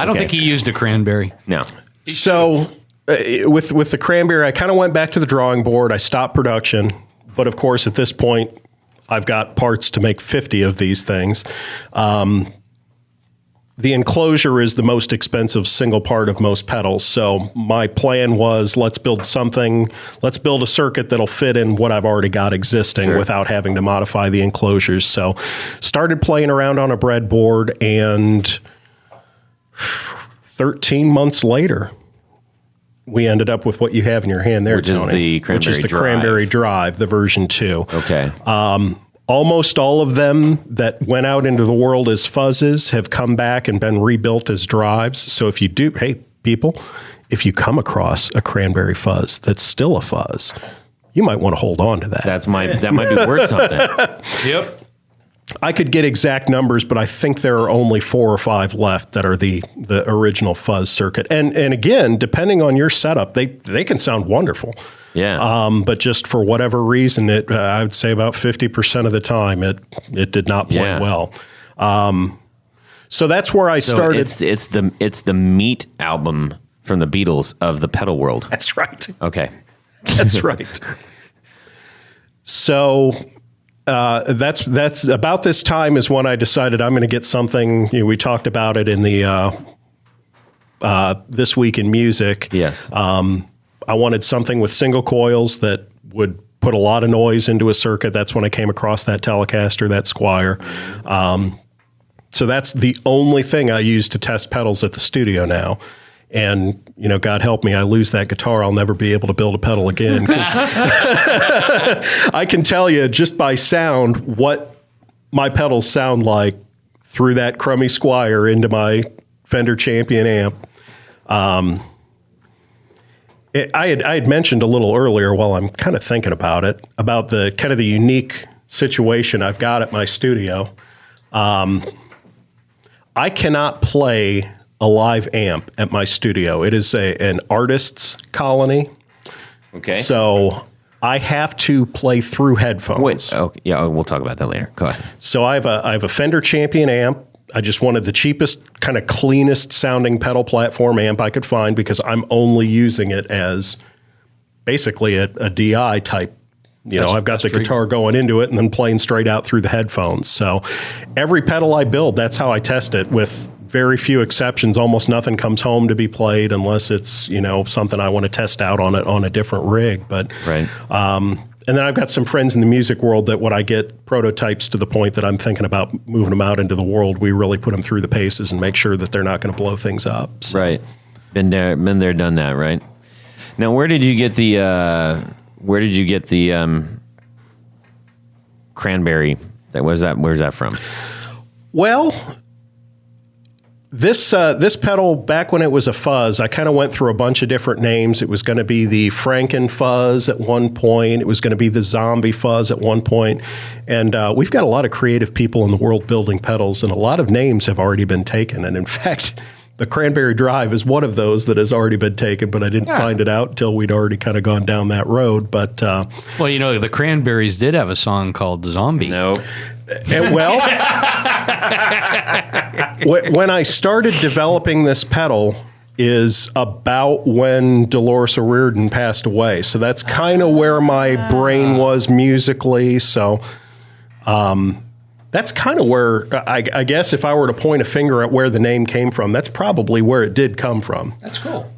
don't think he used a Cranberry. No. So with the Cranberry, I kind of went back to the drawing board. I stopped production, but of course, at this point, I've got parts to make 50 of these things. The enclosure is the most expensive single part of most pedals. So my plan was, let's build a circuit that'll fit in what I've already got existing without having to modify the enclosures. So started playing around on a breadboard, and 13 months later, we ended up with what you have in your hand there, Which is Tony, the Cranberry Drive, the version 2. Okay. Almost all of them that went out into the world as fuzzes have come back and been rebuilt as drives. So if you come across a Cranberry fuzz that's still a fuzz, you might want to hold on to that. That might be worth something. Yep. I could get exact numbers, but I think there are only 4 or 5 left that are the original fuzz circuit. And again, depending on your setup, they can sound wonderful. Yeah. But just for whatever reason, I would say about 50% of the time it did not play well. So that's where I started. It's the Meat album from the Beatles of the pedal world. That's right. Okay. That's right. So that's about this time is when I decided I'm going to get something. We talked about it in the This Week in Music. Yes. I wanted something with single coils that would put a lot of noise into a circuit. That's when I came across that Telecaster, that Squier. So that's the only thing I use to test pedals at the studio now. And, God help me, I lose that guitar, I'll never be able to build a pedal again. 'Cause I can tell you just by sound what my pedals sound like through that crummy Squier into my Fender Champion amp. I had mentioned a little earlier while I'm kind of thinking about it, about the kind of the unique situation I've got at my studio. I cannot play a live amp at my studio. It is an artist's colony. Okay. So I have to play through headphones. Wait. Oh, yeah. We'll talk about that later. Go ahead. So I have a Fender Champion amp. I just wanted the cheapest, kind of cleanest sounding pedal platform amp I could find because I'm only using it as basically a DI type. I've got the guitar going into it and then playing straight out through the headphones. So every pedal I build, that's how I test it with very few exceptions. Almost nothing comes home to be played unless it's, something I want to test out on a different rig. But, right. And then I've got some friends in the music world that when I get prototypes to the point that I'm thinking about moving them out into the world, we really put them through the paces and make sure that they're not going to blow things up. So. Right. Been there, done that, right? Now, where did you get the cranberry? Where's that from? Well, this pedal, back when it was a fuzz, I kind of went through a bunch of different names. It was going to be the Franken fuzz at one point. It was going to be the zombie fuzz at one point. And we've got a lot of creative people in the world building pedals, and a lot of names have already been taken. And in fact, the Cranberry Drive is one of those that has already been taken, but I didn't find it out until we'd already kind of gone down that road. But the Cranberries did have a song called Zombie. No. Well, when I started developing this pedal is about when Dolores O'Riordan passed away. So that's kind of where my brain was musically. So that's kind of where, I guess if I were to point a finger at where the name came from, that's probably where it did come from. That's cool.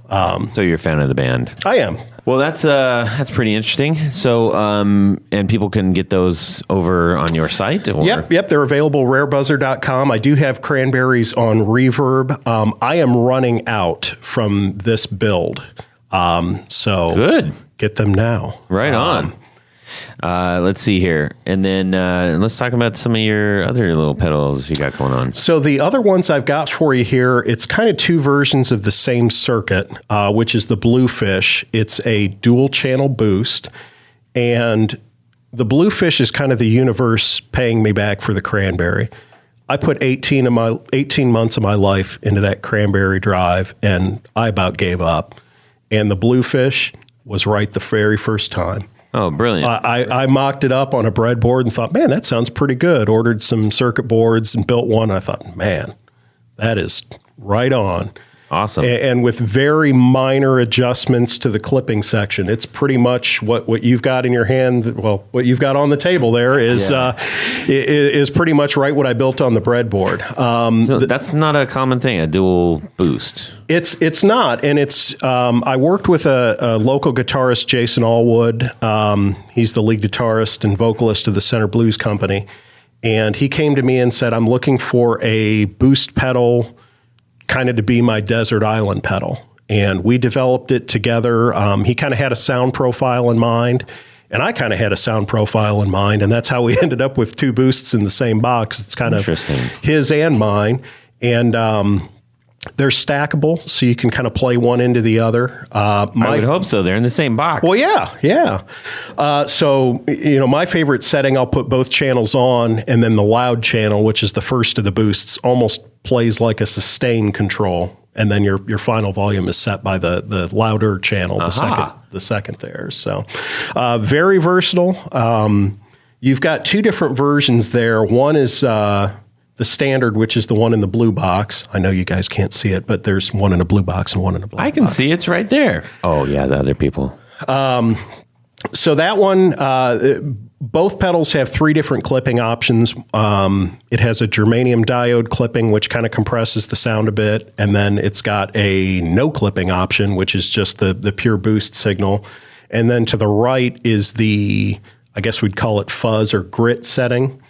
So you're a fan of the band? I am. Well, that's pretty interesting. So, and people can get those over on your site? Or? Yep. They're available, rarebuzzer.com. I do have Cranberries on Reverb. I am running out from this build. So good. Get them now. Right on. Let's see here. And then let's talk about some of your other little pedals you got going on. So the other ones I've got for you here, it's kind of two versions of the same circuit, which is the Bluefish. It's a dual channel boost. And the Bluefish is kind of the universe paying me back for the Cranberry. I put 18 months of my life into that Cranberry Drive, and I about gave up. And the Bluefish was right the very first time. Oh, brilliant. I mocked it up on a breadboard and thought, man, that sounds pretty good. Ordered some circuit boards and built one. I thought, man, that is right on. Awesome. And with very minor adjustments to the clipping section. It's pretty much what you've got in your hand. Well, what you've got on the table there is pretty much right what I built on the breadboard. So that's not a common thing, a dual boost. It's not. And it's I worked with a local guitarist, Jason Allwood. He's the lead guitarist and vocalist of the Center Blues Company. And he came to me and said, I'm looking for a boost pedal kind of to be my desert island pedal. And we developed it together. He kind of had a sound profile in mind, and I kind of had a sound profile in mind. And that's how we ended up with two boosts in the same box. It's kind of his and mine. And they're stackable, so you can kind of play one into the other. I would hope so. They're in the same box. Well, yeah. So, my favorite setting, I'll put both channels on, and then the loud channel, which is the first of the boosts, almost plays like a sustain control. and then your final volume is set by the louder channel, the second there. So very versatile. You've got two different versions there. One is the standard, which is the one in the blue box. I know you guys can't see it, but there's one in a blue box and one in a black box. I can see it's right there. Oh, yeah, the other people. So that one, both pedals have three different clipping options. It has a germanium diode clipping, which kind of compresses the sound a bit. And then it's got a no clipping option, which is just the pure boost signal. And then to the right is the, I guess we'd call it fuzz or grit setting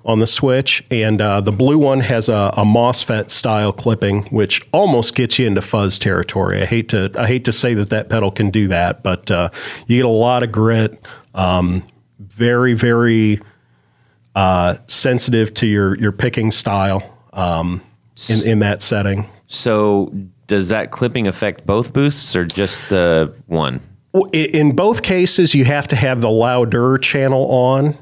on the switch. And the blue one has a MOSFET style clipping, which almost gets you into fuzz territory. I hate to say that pedal can do that, but you get a lot of grit. Very, very sensitive to your picking style in that setting. So does that clipping affect both boosts or just the one? In both cases, you have to have the louder channel on.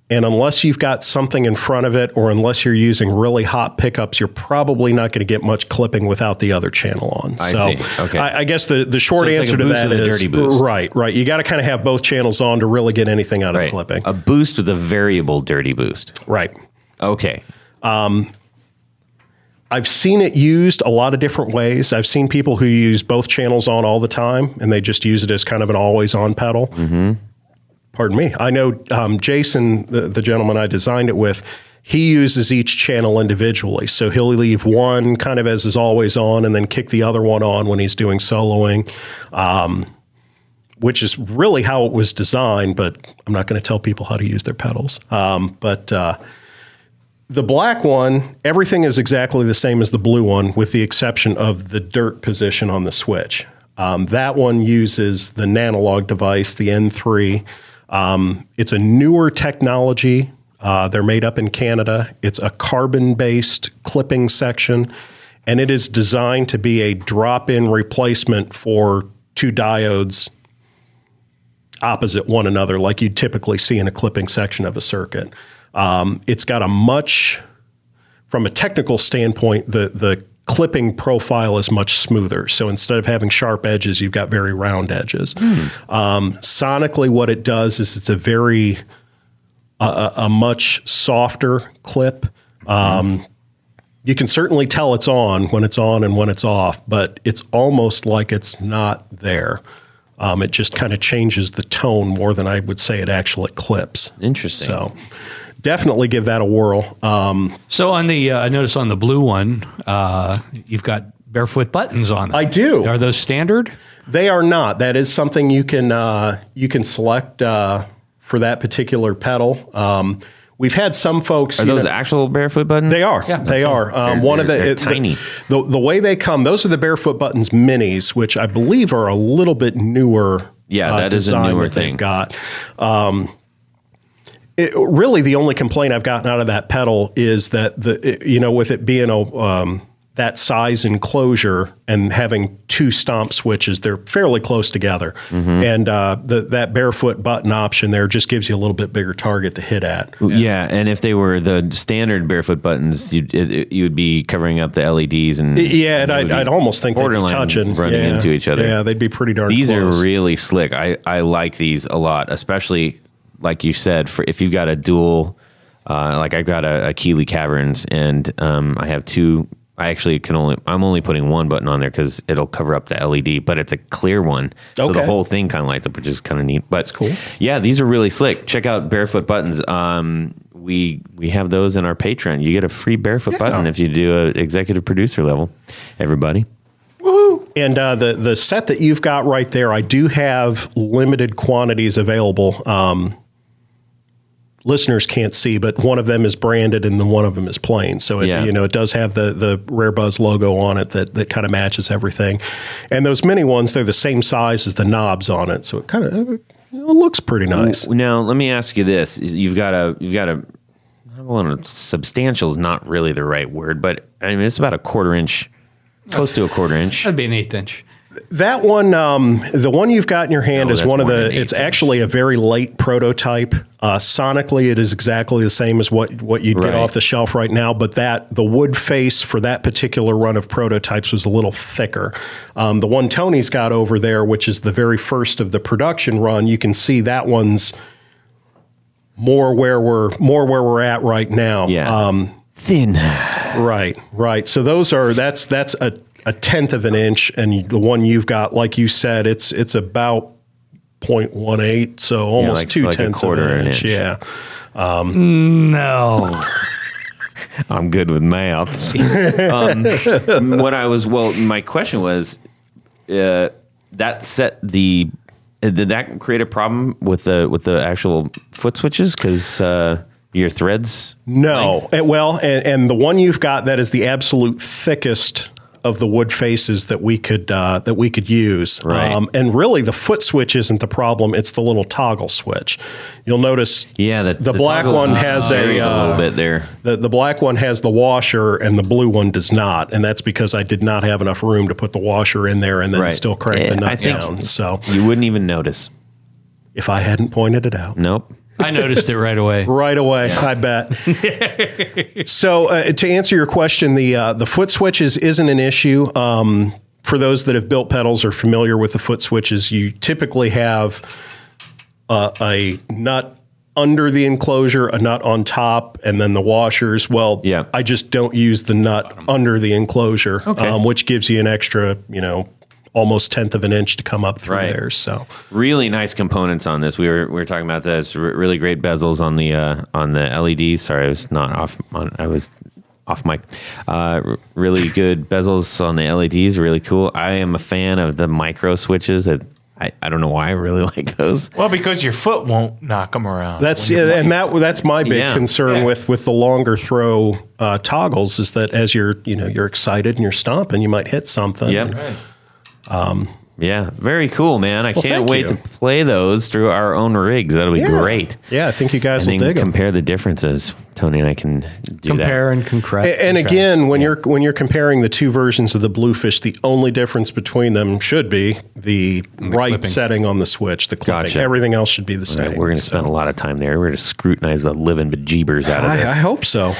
And unless you've got something in front of it, or unless you're using really hot pickups, you're probably not going to get much clipping without the other channel on. I see. Okay. I guess the short answer to that is dirty boost. Right. You got to kind of have both channels on to really get anything out of clipping. A boost with a variable dirty boost. Right. Okay. I've seen it used a lot of different ways. I've seen people who use both channels on all the time, and they just use it as kind of an always-on pedal. Mm-hmm. Pardon me. I know Jason, the gentleman I designed it with, he uses each channel individually. So he'll leave one kind of as his always on and then kick the other one on when he's doing soloing, which is really how it was designed, but I'm not going to tell people how to use their pedals. But the black one, everything is exactly the same as the blue one, with the exception of the dirt position on the switch. That one uses the Nanolog device, the N3. It's a newer technology. They're made up in Canada. It's a carbon-based clipping section, and it is designed to be a drop-in replacement for two diodes opposite one another, like you'd typically see in a clipping section of a circuit. It's got from a technical standpoint, the clipping profile is much smoother. So instead of having sharp edges, you've got very round edges. Sonically, what it does is it's a much softer clip. You can certainly tell it's on and when it's off, but it's almost like it's not there. It just kind of changes the tone more than I would say it actually clips. Interesting. So definitely give that a whirl. So on the, I noticed on the blue one, you've got barefoot buttons on them. I do. Are those standard? They are not. That is something you can select for that particular pedal. We've had some folks. Are those actual barefoot buttons? They are. Yeah. They are. They're tiny. The way they come, those are the barefoot buttons minis, which I believe are a little bit newer. Yeah, that is a newer thing. Got. Really, the only complaint I've gotten out of that pedal is that with it being that size enclosure and having two stomp switches, they're fairly close together, and that barefoot button option there just gives you a little bit bigger target to hit at. Yeah, and if they were the standard barefoot buttons, you'd be covering up the LEDs and I'd almost think they'd be touching, running into each other. Yeah, they'd be pretty darn These close. are really slick. I like these a lot, especially like you said, for if you've got a dual, like I've got a Keeley Caverns, and I have two. I'm only putting one button on there because it'll cover up the LED, but it's a clear one. So the whole thing kind of lights up, which is kind of neat. But that's cool. Yeah, these are really slick. Check out Barefoot Buttons. We have those in our Patreon. You get a free Barefoot button if you do an executive producer level, everybody. Woo! And the set that you've got right there, I do have limited quantities available. Listeners can't see, but one of them is branded and then one of them is plain. So it does have the Rare Buzz logo on it that kind of matches everything. And those mini ones, they're the same size as the knobs on it, so it kind of looks pretty nice. Now let me ask you this: you've got a substantial is not really the right word, but I mean it's about a quarter inch, close to a quarter inch. That'd be an 1/8 inch. That one, the one you've got in your hand is that's one of more the, than 8 it's actually a very late prototype. Sonically, it is exactly the same as what you'd get Right. off the shelf right now, but the wood face for that particular run of prototypes was a little thicker. The one Tony's got over there, which is the very first of the production run, you can see that one's more where we're at right now. Yeah. Thin. Right. So that's a tenth of an inch, and the one you've got, like you said, it's about 0.18, so almost like 2/10 a quarter of an an inch. inch. Yeah. No. I'm good with mouths. My question was, that set the. Did that create a problem with the actual foot switches? Because your threads. No. And the one you've got, that is the absolute thickest of the wood faces that we could use. Right. And really, the foot switch isn't the problem; it's the little toggle switch. You'll notice. Yeah, the black toggles one has vary a little bit there. The black one has the washer, and the blue one does not, and that's because I did not have enough room to put the washer in there and then Right. still crank the I nut think down. So you wouldn't even notice. if I hadn't pointed it out. Nope. I noticed it right away. Right away, I bet. So to answer your question, the foot switches isn't an issue. For those that have built pedals or familiar with the foot switches, you typically have a nut under the enclosure, a nut on top, and then the washers. Well, Yeah. I just don't use the nut under the enclosure, Okay. which gives you an extra, almost tenth of an inch to come up through Right. there. So Really nice components on this. We were talking about this. Really great bezels on the LEDs. Sorry, I was not off. I was off mic. Really good bezels on the LEDs. Really cool. I am a fan of the micro switches. I don't know why I really like those. Well, because your foot won't knock them around. that's when you're playing. and that's my big Yeah. concern Yeah. with the longer throw toggles is that as you're excited and you're stomping, you might hit something. Yep. Right. Yeah, very cool, man. I can't thank wait you. to play those through our own rigs. That'll be great. Yeah, I think you guys And will then dig 'em. compare the differences. Tony and I can do Compare that. and contrast. And again, when you're comparing the two versions of the Bluefish, the only difference between them should be the right clipping. setting on the switch, the clipping. Gotcha. Everything else should be the same. Right, we're going to spend a lot of time there. We're going to scrutinize the living bejeebers out of I this. hope so.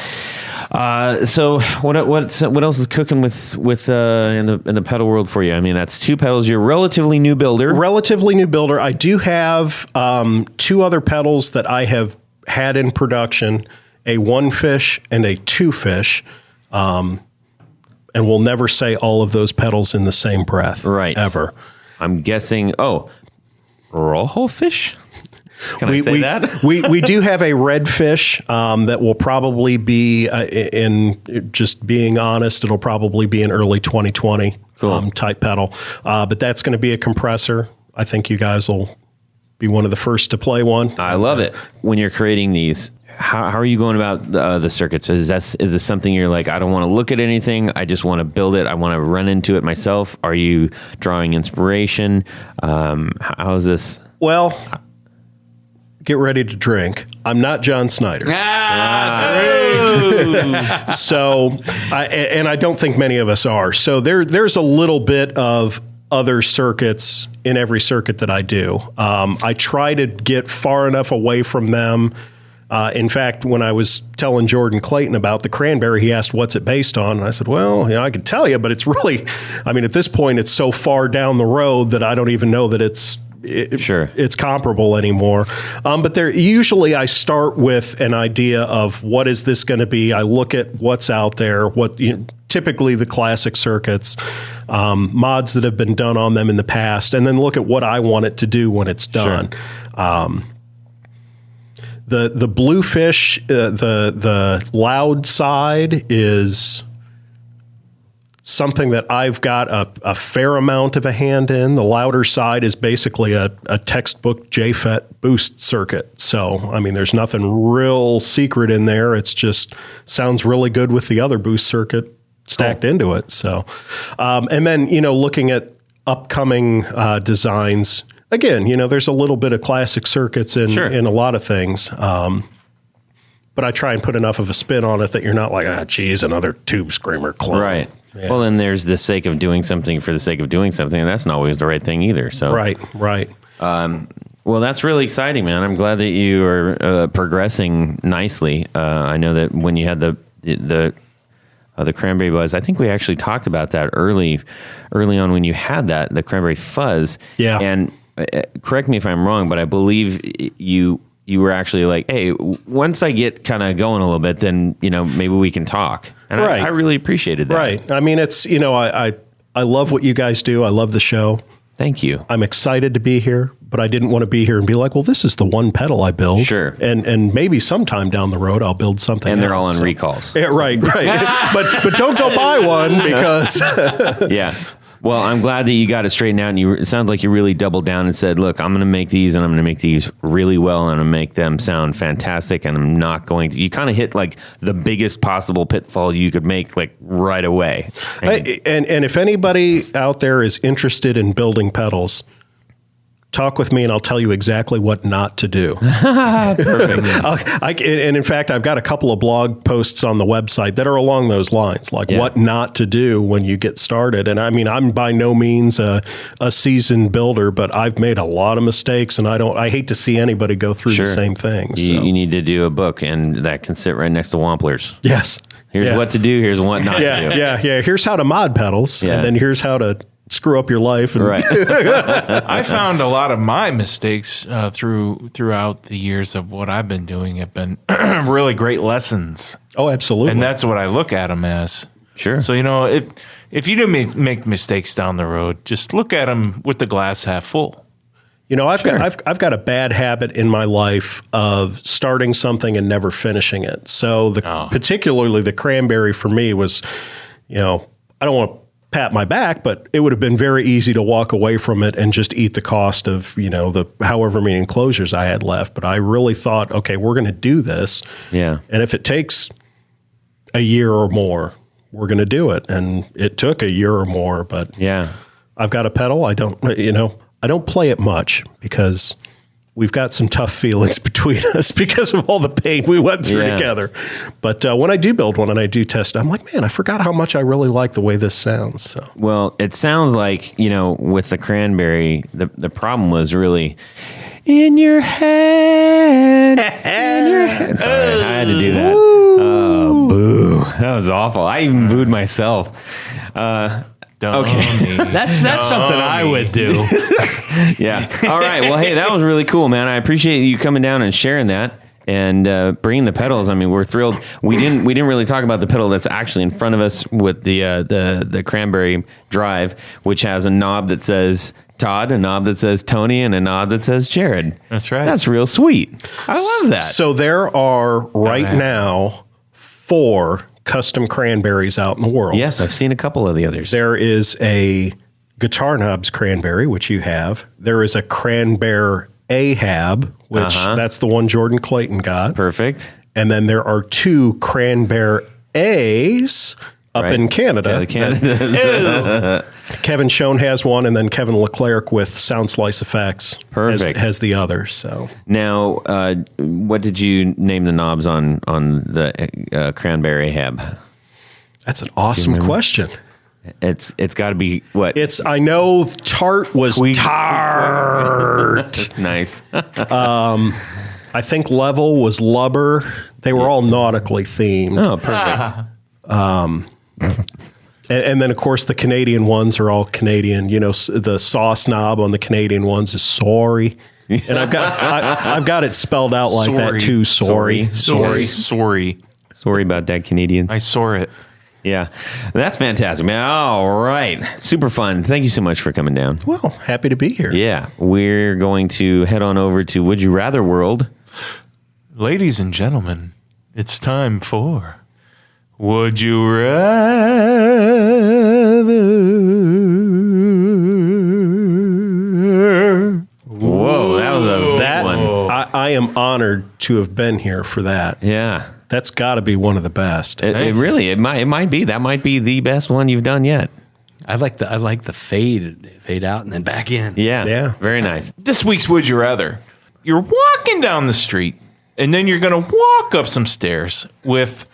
So what else is cooking with in the pedal world for you? I mean, that's 2 pedals. You're a relatively new builder. Relatively new builder. I do have 2 other pedals that I have had in production, a 1-fish and a 2-fish. And we'll never say all of those pedals in the same breath. Right. Ever. I'm guessing. Rojo fish. Can I say that? we do have a redfish that will probably be, in just being honest, it'll probably be an early 2020 Cool. type pedal. But that's going to be a compressor. I think you guys will be one of the first to play one. I love it. When you're creating these, how are you going about the circuits? Is this something you're like, I don't want to look at anything, I just want to build it, I want to run into it myself? Are you drawing inspiration? How is this? Well, get ready to drink. I'm not John Snyder. So, I don't think many of us are. So there's a little bit of other circuits in every circuit that I do. I try to get far enough away from them. In fact, when I was telling Jordan Clayton about the Cranberry, he asked, what's it based on? And I said, well, I can tell you, but it's really, at this point, it's so far down the road that I don't even know that it's comparable anymore. But usually I start with an idea of what is this going to be? I look at what's out there, typically the classic circuits, mods that have been done on them in the past, and then look at what I want it to do when it's done. Sure. The Bluefish, the loud side is something that I've got a fair amount of a hand in. The louder side is basically a textbook JFET boost circuit. So, there's nothing real secret in there. It's just sounds really good with the other boost circuit stacked into it. So, and then, looking at upcoming designs, again, there's a little bit of classic circuits in a lot of things. But I try and put enough of a spin on it that you're not like, geez, another Tube Screamer clone. Right. Yeah. Well, and there's the sake of doing something for the sake of doing something, and that's not always the right thing either. So Right. Well, that's really exciting, man. I'm glad that you are progressing nicely. I know that when you had the cranberry buzz, I think we actually talked about that early on when you had the cranberry fuzz. Yeah. And correct me if I'm wrong, but I believe you were actually like, hey, once I get kind of going a little bit, then, maybe we can talk. And Right. I really appreciated that. Right. I mean, it's, I love what you guys do. I love the show. Thank you. I'm excited to be here, but I didn't want to be here and be like, well, this is the one pedal I build. Sure. And maybe sometime down the road I'll build something And they're else. all on So- recalls. Yeah, right. but don't go buy one because Yeah. Well, I'm glad that you got it straightened out, and it sounds like you really doubled down and said, look, I'm going to make these, and I'm going to make these really well, and I'm going to make them sound fantastic, and I'm not going to... You kind of hit, like, the biggest possible pitfall you could make, like, right away. and if anybody out there is interested in building pedals, talk with me and I'll tell you exactly what not to do. Perfect. And in fact, I've got a couple of blog posts on the website that are along those lines, like what not to do when you get started. And I mean, I'm by no means a seasoned builder, but I've made a lot of mistakes, and I hate to see anybody go through the same thing. So. You need to do a book, and that can sit right next to Wamplers. Yes. Here's what to do. Here's what not to do. Yeah. Here's how to mod pedals, and then here's how to screw up your life. And Right. I found a lot of my mistakes throughout the years of what I've been doing have been really great lessons. Oh, absolutely. And that's what I look at them as. Sure. So, if you do make mistakes down the road, just look at them with the glass half full. I've got a bad habit in my life of starting something and never finishing it. So particularly the cranberry for me was, I don't want to pat my back, but it would have been very easy to walk away from it and just eat the cost of, the however many enclosures I had left. But I really thought, okay, we're going to do this. Yeah. And if it takes a year or more, we're going to do it. And it took a year or more, but Yeah. I've got a pedal. I don't play it much because we've got some tough feelings between us because of all the pain we went through together. But when I do build one and I do test it, I'm like, man, I forgot how much I really like the way this sounds. So. Well, it sounds like, with the cranberry, the problem was really in your head. In your head. Sorry, I had to do that. Oh, boo. That was awful. I even booed myself. Okay. That's something I would do. Yeah. All right. Well, hey, that was really cool, man. I appreciate you coming down and sharing that and bringing the pedals. I mean, we're thrilled. We didn't really talk about the pedal that's actually in front of us with the cranberry drive, which has a knob that says Todd, a knob that says Tony, and a knob that says Jared. That's right. That's real sweet. I love that. So there are right now 4 custom cranberries out in the world. Yes, I've seen a couple of the others. There is a Guitar Knobs cranberry, which you have. There is a Cranberry Ahab, which that's the one Jordan Clayton got. Perfect. And then there are 2 Cranberry A's up in Canada. Kevin Schoen has one, and then Kevin Leclerc with Sound Slice Effects has the other. So now, what did you name the knobs on the Cranberry Ahab? that's an awesome question. It's got to be what? I know Tart was Tart. Nice. I think Level was Lubber. They were all nautically themed. Oh, perfect. And then, of course, the Canadian ones are all Canadian. The sauce knob on the Canadian ones is sorry. And I've got it spelled out like that too. Sorry. Sorry about that, Canadians. I saw it. Yeah, that's fantastic, man. All right. Super fun. Thank you so much for coming down. Well, happy to be here. Yeah, we're going to head on over to Would You Rather World. Ladies and gentlemen, it's time for Would You Rather? Whoa, that was a big one. I am honored to have been here for that. Yeah. That's got to be one of the best. It might be. That might be the best one you've done yet. I like the fade out and then back in. Yeah. Very nice. This week's Would You Rather. You're walking down the street, and then you're going to walk up some stairs with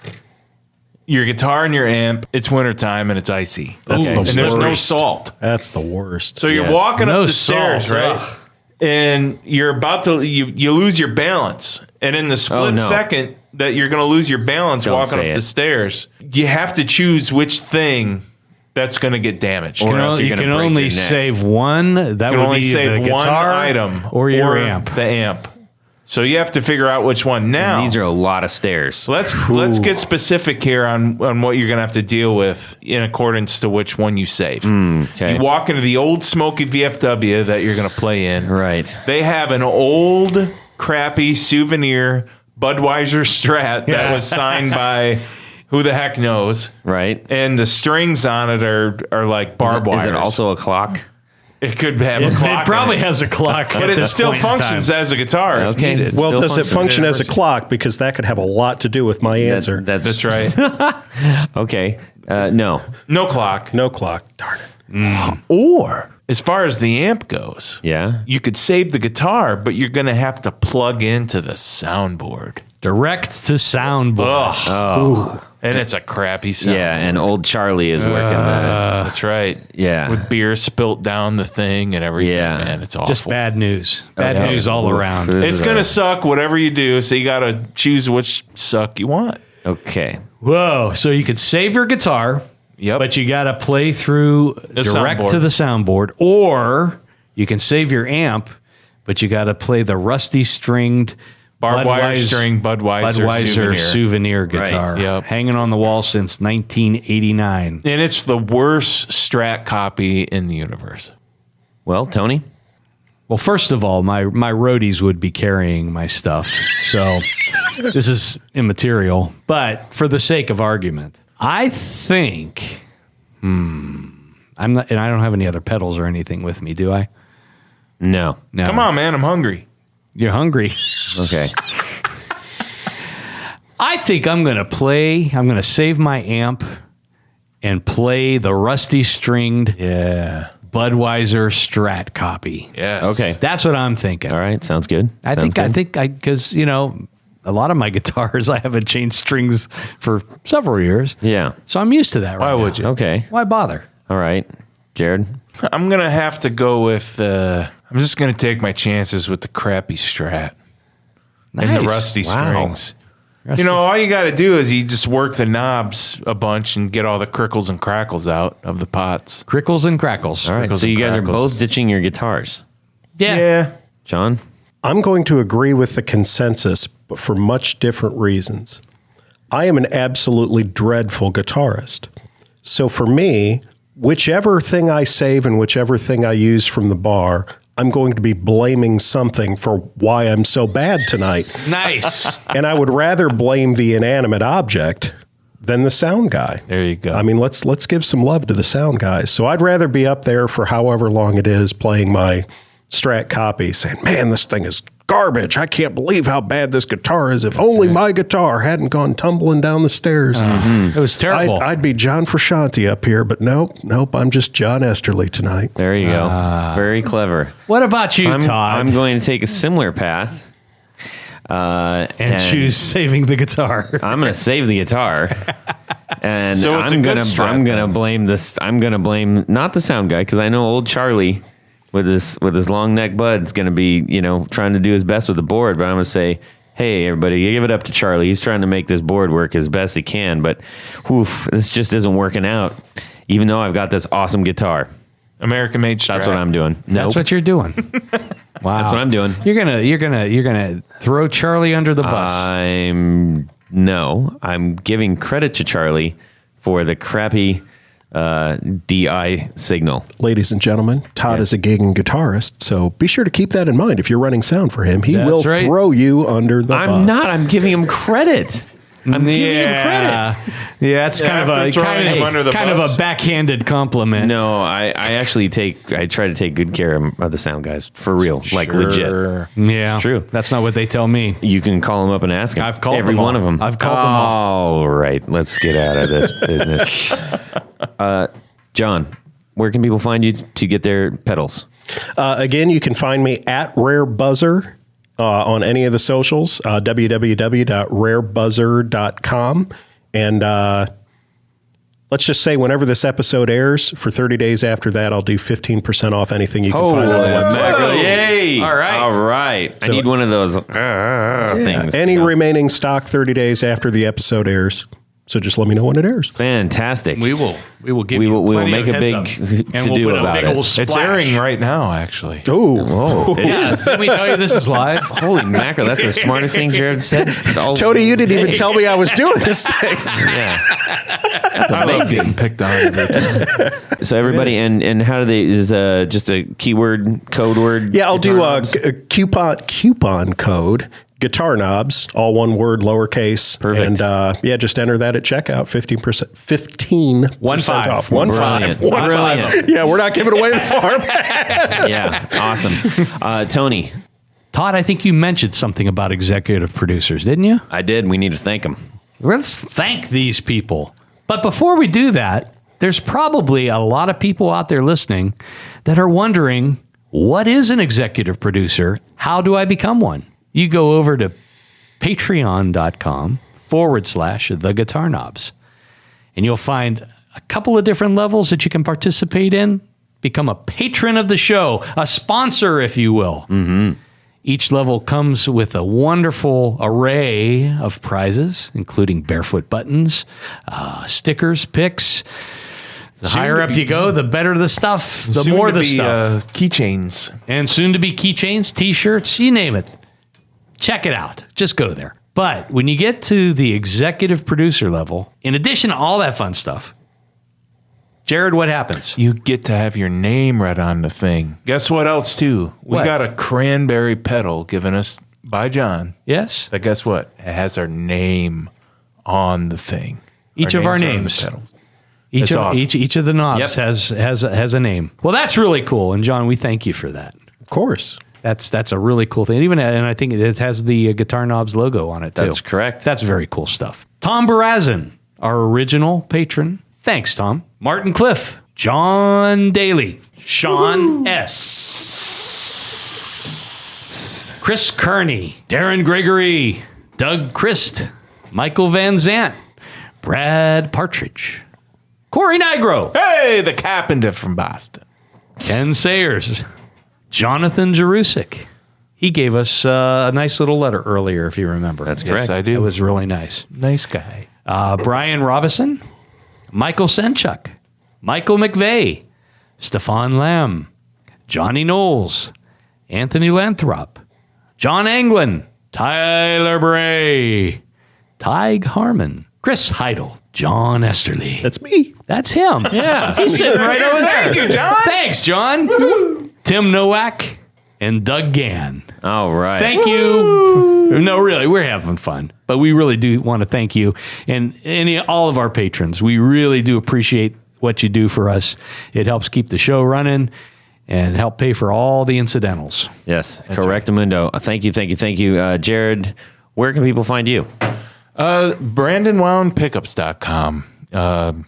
your guitar and your amp. It's wintertime and it's icy. That's the and there's no worst. salt. That's the worst. So you're Yes. walking No up the stairs, salt. right? Ugh. And you're about to you lose your balance. And in the split no. second that you're going to lose your balance Don't walking say up the it. stairs, you have to choose which thing that's going to get damaged. Or else You you're can gonna break only your neck. save one. That You would can only be save the one guitar item or your or amp. the amp. So you have to figure out which one. Now These are a lot of stairs. let's get specific here on what you're going to have to deal with in accordance to which one you save. Okay. You walk into the old smoky VFW that you're going to play in. Right. They have an old, crappy souvenir Budweiser Strat that was signed by who the heck knows. Right. And the strings on it are like barbed wires. Is it also a clock? It could have a clock. It probably in it. has a clock, But it still functions as a guitar. If Okay. needed. Well, Still does it functions. function as a clock? Because that could have a lot to do with my answer. That's right. Okay. No. No clock. No clock. Darn it. Or as far as the amp goes, Yeah. you could save the guitar, but you're going to have to plug into the soundboard. direct to soundboard. Oh. And it's a crappy sound. Yeah. And old Charlie is working that. That's right. Yeah. With beer spilt down the thing and everything. Yeah. Man, it's awful. Just bad news. Bad Okay. news all Oof. around. This It's is going a- to suck whatever you do, so you got to choose which suck you want. Okay. Whoa. So you could save your guitar, Yep. but you got to play through direct soundboard. to the soundboard, or you can save your amp, but you got to play the rusty stringed Barbed wire string Budweiser souvenir guitar. Yep. Hanging on the wall since 1989. And it's the worst Strat copy in the universe. Well, Tony. Well, first of all, my roadies would be carrying my stuff. So this is immaterial. But for the sake of argument, I think I'm not, and I don't have any other pedals or anything with me, do I? No. No. Come on, man. I'm hungry. You're hungry. Okay. I think I'm going to save my amp and play the rusty stringed Yeah. Budweiser Strat copy. Yes. Okay. That's what I'm thinking. All right. Sounds good. I think because a lot of my guitars I haven't changed strings for several years. Yeah. So I'm used to that. Why would you? Okay. Why bother? All right. Jared. I'm going to have to go with, I'm just going to take my chances with the crappy Strat and the Nice. rusty Wow. strings. You know, all you got to do is you just work the knobs a bunch and get all the crickles and crackles out of the pots. Crickles and crackles. All right. Crickles So you and guys are crackles. both ditching your guitars. Yeah. John. I'm going to agree with the consensus, but for much different reasons. I am an absolutely dreadful guitarist. So for me, whichever thing I save and whichever thing I use from the bar, I'm going to be blaming something for why I'm so bad tonight. Nice. And I would rather blame the inanimate object than the sound guy. There you go. I mean, let's give some love to the sound guys. So I'd rather be up there for however long it is playing my Strat copy, saying, "Man, this thing is garbage. I can't believe how bad this guitar is. If only my guitar hadn't gone tumbling down the stairs." It was terrible. I'd be John Frusciante up here, but nope. I'm just John Esterly tonight. There you go. Very clever. What about you, I'm Todd? going to take a similar path. and choose saving the guitar. I'm going to save the guitar. And So it's a I'm good gonna strat, I'm gonna then. blame this. I'm gonna blame not the sound guy, because I know old Charlie with his long neck bud's gonna be trying to do his best with the board. But I'm gonna say, hey everybody, give it up to Charlie. He's trying to make this board work as best he can. But this just isn't working out. Even though I've got this awesome guitar, American made Strat. that's what I'm doing. That's what you're doing. Wow. That's what I'm doing. You're gonna throw Charlie under the bus. I'm giving credit to Charlie for the crappy DI signal. Ladies and gentlemen, Todd is a gigging guitarist, so be sure to keep that in mind. If you're running sound for him, he That's will right. throw you under the bus. I'm not. I'm giving him credit. I'm giving him credit. Yeah, it's after throwing him under the kind of bus. a backhanded compliment. No, I actually try to take good care of the sound guys for real, like legit. Sure. Yeah, It's true. That's not what they tell me. You can call them up and ask them. I've called every them all. one of them. I've called them all. All right, let's get out of this business. John, where can people find you to get their pedals? Again, you can find me at Rare Buzzer on any of the socials, www.rarebuzzer.com. And let's just say whenever this episode airs, for 30 days after that, I'll do 15% off anything you can Holy find on the website. mackerel. Yay. All right. All right. I need one of those things. Any remaining stock 30 days after the episode airs. So just let me know when it airs. Fantastic. We will give We you will plenty make of a big heads up. And to-do we'll put a about big it. old splash. It's airing right now, actually. Oh, Yes. Let me tell you, this is live. Holy mackerel. That's the smartest thing Jared said. All- Tony, you didn't even tell me I was doing this thing. Yeah. I love getting picked on every time. So everybody, and how do they, is just a keyword, code word? Yeah, I'll do Guitar a knobs? coupon code. Guitar knobs, all one word, lowercase. Perfect. And just enter that at checkout. 15% 15 off. Brilliant. 15. Brilliant. Yeah, we're not giving away the farm. Yeah. Awesome. Tony, Todd, I think you mentioned something about executive producers, didn't you? I did. We need to thank him. Let's thank these people. But before we do that, there's probably a lot of people out there listening that are wondering, what is an executive producer? How do I become one? You go over to patreon.com/the Guitar Knobs, and you'll find a couple of different levels that you can participate in. Become a patron of the show, a sponsor, if you will. Mm-hmm. Each level comes with a wonderful array of prizes, including barefoot buttons, stickers, picks. The higher up you go, the better the stuff, the more the stuff. Keychains. And soon to be keychains, T-shirts, you name it. Check it out. Just go there. But when you get to the executive producer level, in addition to all that fun stuff, Jared, what happens? You get to have your name right on the thing. Guess what else, too? We What? got a cranberry pedal given us by John. Yes? But guess what? It has our name on the thing. Each of our are on the names. pedals. Each It's of, awesome. each of the knobs Yep. has a name. Well, that's really cool. And John, we thank you for that. Of course. That's a really cool thing. And I think it has the Guitar Knobs logo on it, too. That's correct. That's very cool stuff. Tom Barazin, our original patron. Thanks, Tom. Martin Cliff, John Daly, Sean S. Chris Kearney, Darren Gregory, Doug Christ, Michael Van Zant, Brad Partridge, Corey Nigro, Hey, the carpenter from Boston. Ken Sayers, Jonathan Jerusik. He gave us a nice little letter earlier, if you remember. That's Yes, correct. I It do. was really nice. Nice guy. Brian Robison, Michael Senchuk, Michael McVeigh, Stefan Lamb, Johnny Knowles, Anthony Lanthrop, John Anglin, Tyler Bray, Tig Harmon, Chris Heidel, John Esterly. That's me. That's him. Yeah. He's sitting right over there. Thank you, John. Thanks, John. Tim Nowak and Doug Gann. All right. Thank you. No, really, we're having fun, but we really do want to thank you and all of our patrons. We really do appreciate what you do for us. It helps keep the show running and help pay for all the incidentals. Yes. Correctamundo. Thank you. Jared, where can people find you? BrandonWoundPickups.com.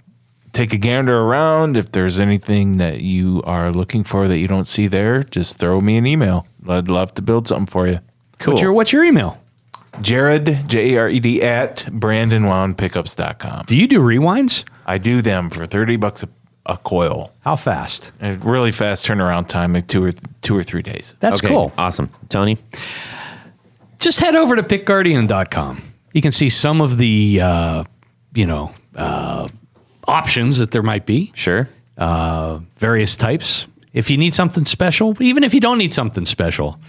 Take a gander around. If there's anything that you are looking for that you don't see there, just throw me an email. I'd love to build something for you. Cool. What's your email? Jared, Jared, at BrandonWoundPickups.com. Do you do rewinds? I do them for $30 a coil. How fast? A really fast turnaround time, like two or 3 days. That's Okay, cool. Awesome. Tony? Just head over to pickguardian.com. You can see some of the, options that there might be. Sure. Various types. If you need something special, even if you don't need something special,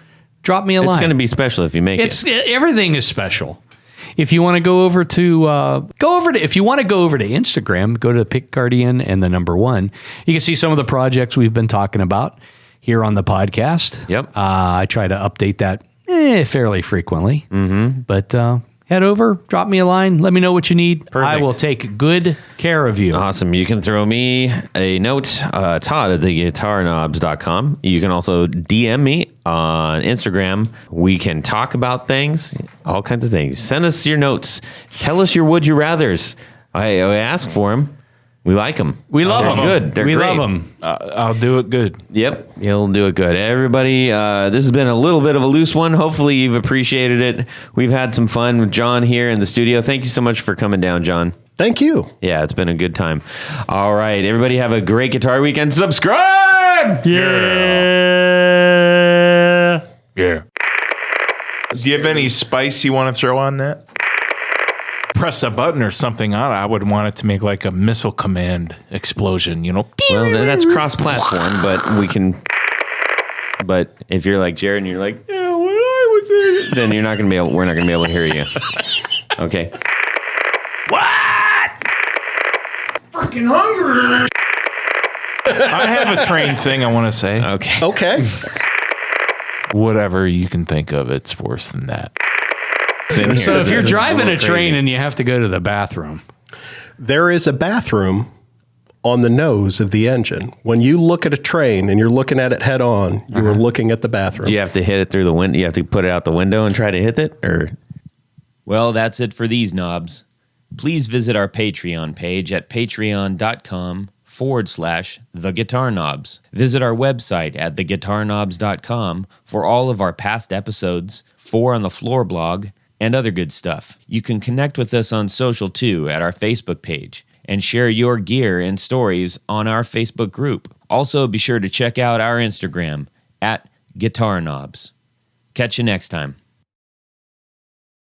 drop me a line. It's going to be special if you make it. Everything is special. If you want to go over to Instagram, go to Pick Guardian and the number 1. You can see some of the projects we've been talking about here on the podcast. Yep. I try to update that fairly frequently. Mm-hmm. But head over, drop me a line, let me know what you need. Perfect. I will take good care of you. Awesome. You can throw me a note, Todd at theguitarknobs.com. You can also DM me on Instagram. We can talk about things, all kinds of things. Send us your notes. Tell us your would you rathers. I ask for them. We like them. We love them. Good. They're we great. love them. I'll do it good. Yep, you'll do it good. Everybody, this has been a little bit of a loose one. Hopefully you've appreciated it. We've had some fun with John here in the studio. Thank you so much for coming down, John. Thank you. Yeah, it's been a good time. All right, everybody have a great Guitar Weekend. Subscribe! Yeah. Do you have any spice you want to throw on that? Press a button or something on it. I would want it to make like a missile command explosion, you know? Well, that's cross-platform, but we can... But if you're like Jared and you're like, yeah, what was it? Then you're not going to be able... We're not going to be able to hear you. Okay. What? Freaking hungry. I have a train thing I want to say. Okay. Okay. Whatever you can think of, it's worse than that. So if you're This is driving a little train crazy. and you have to go to the bathroom, There is a bathroom on the nose of the engine. When you look at a train and you're looking at it head on, you are looking at the bathroom. Do you have to hit it through the window? You have to put it out the window and try to hit it? Or Well, that's it for these knobs. Please visit our Patreon page at patreon.com/The Guitar Knobs. Visit our website at theguitarknobs.com for all of our past episodes, 4 on the Floor blog, and other good stuff. You can connect with us on social too at our Facebook page and share your gear and stories on our Facebook group. Also, be sure to check out our Instagram at Guitar Knobs. Catch you next time.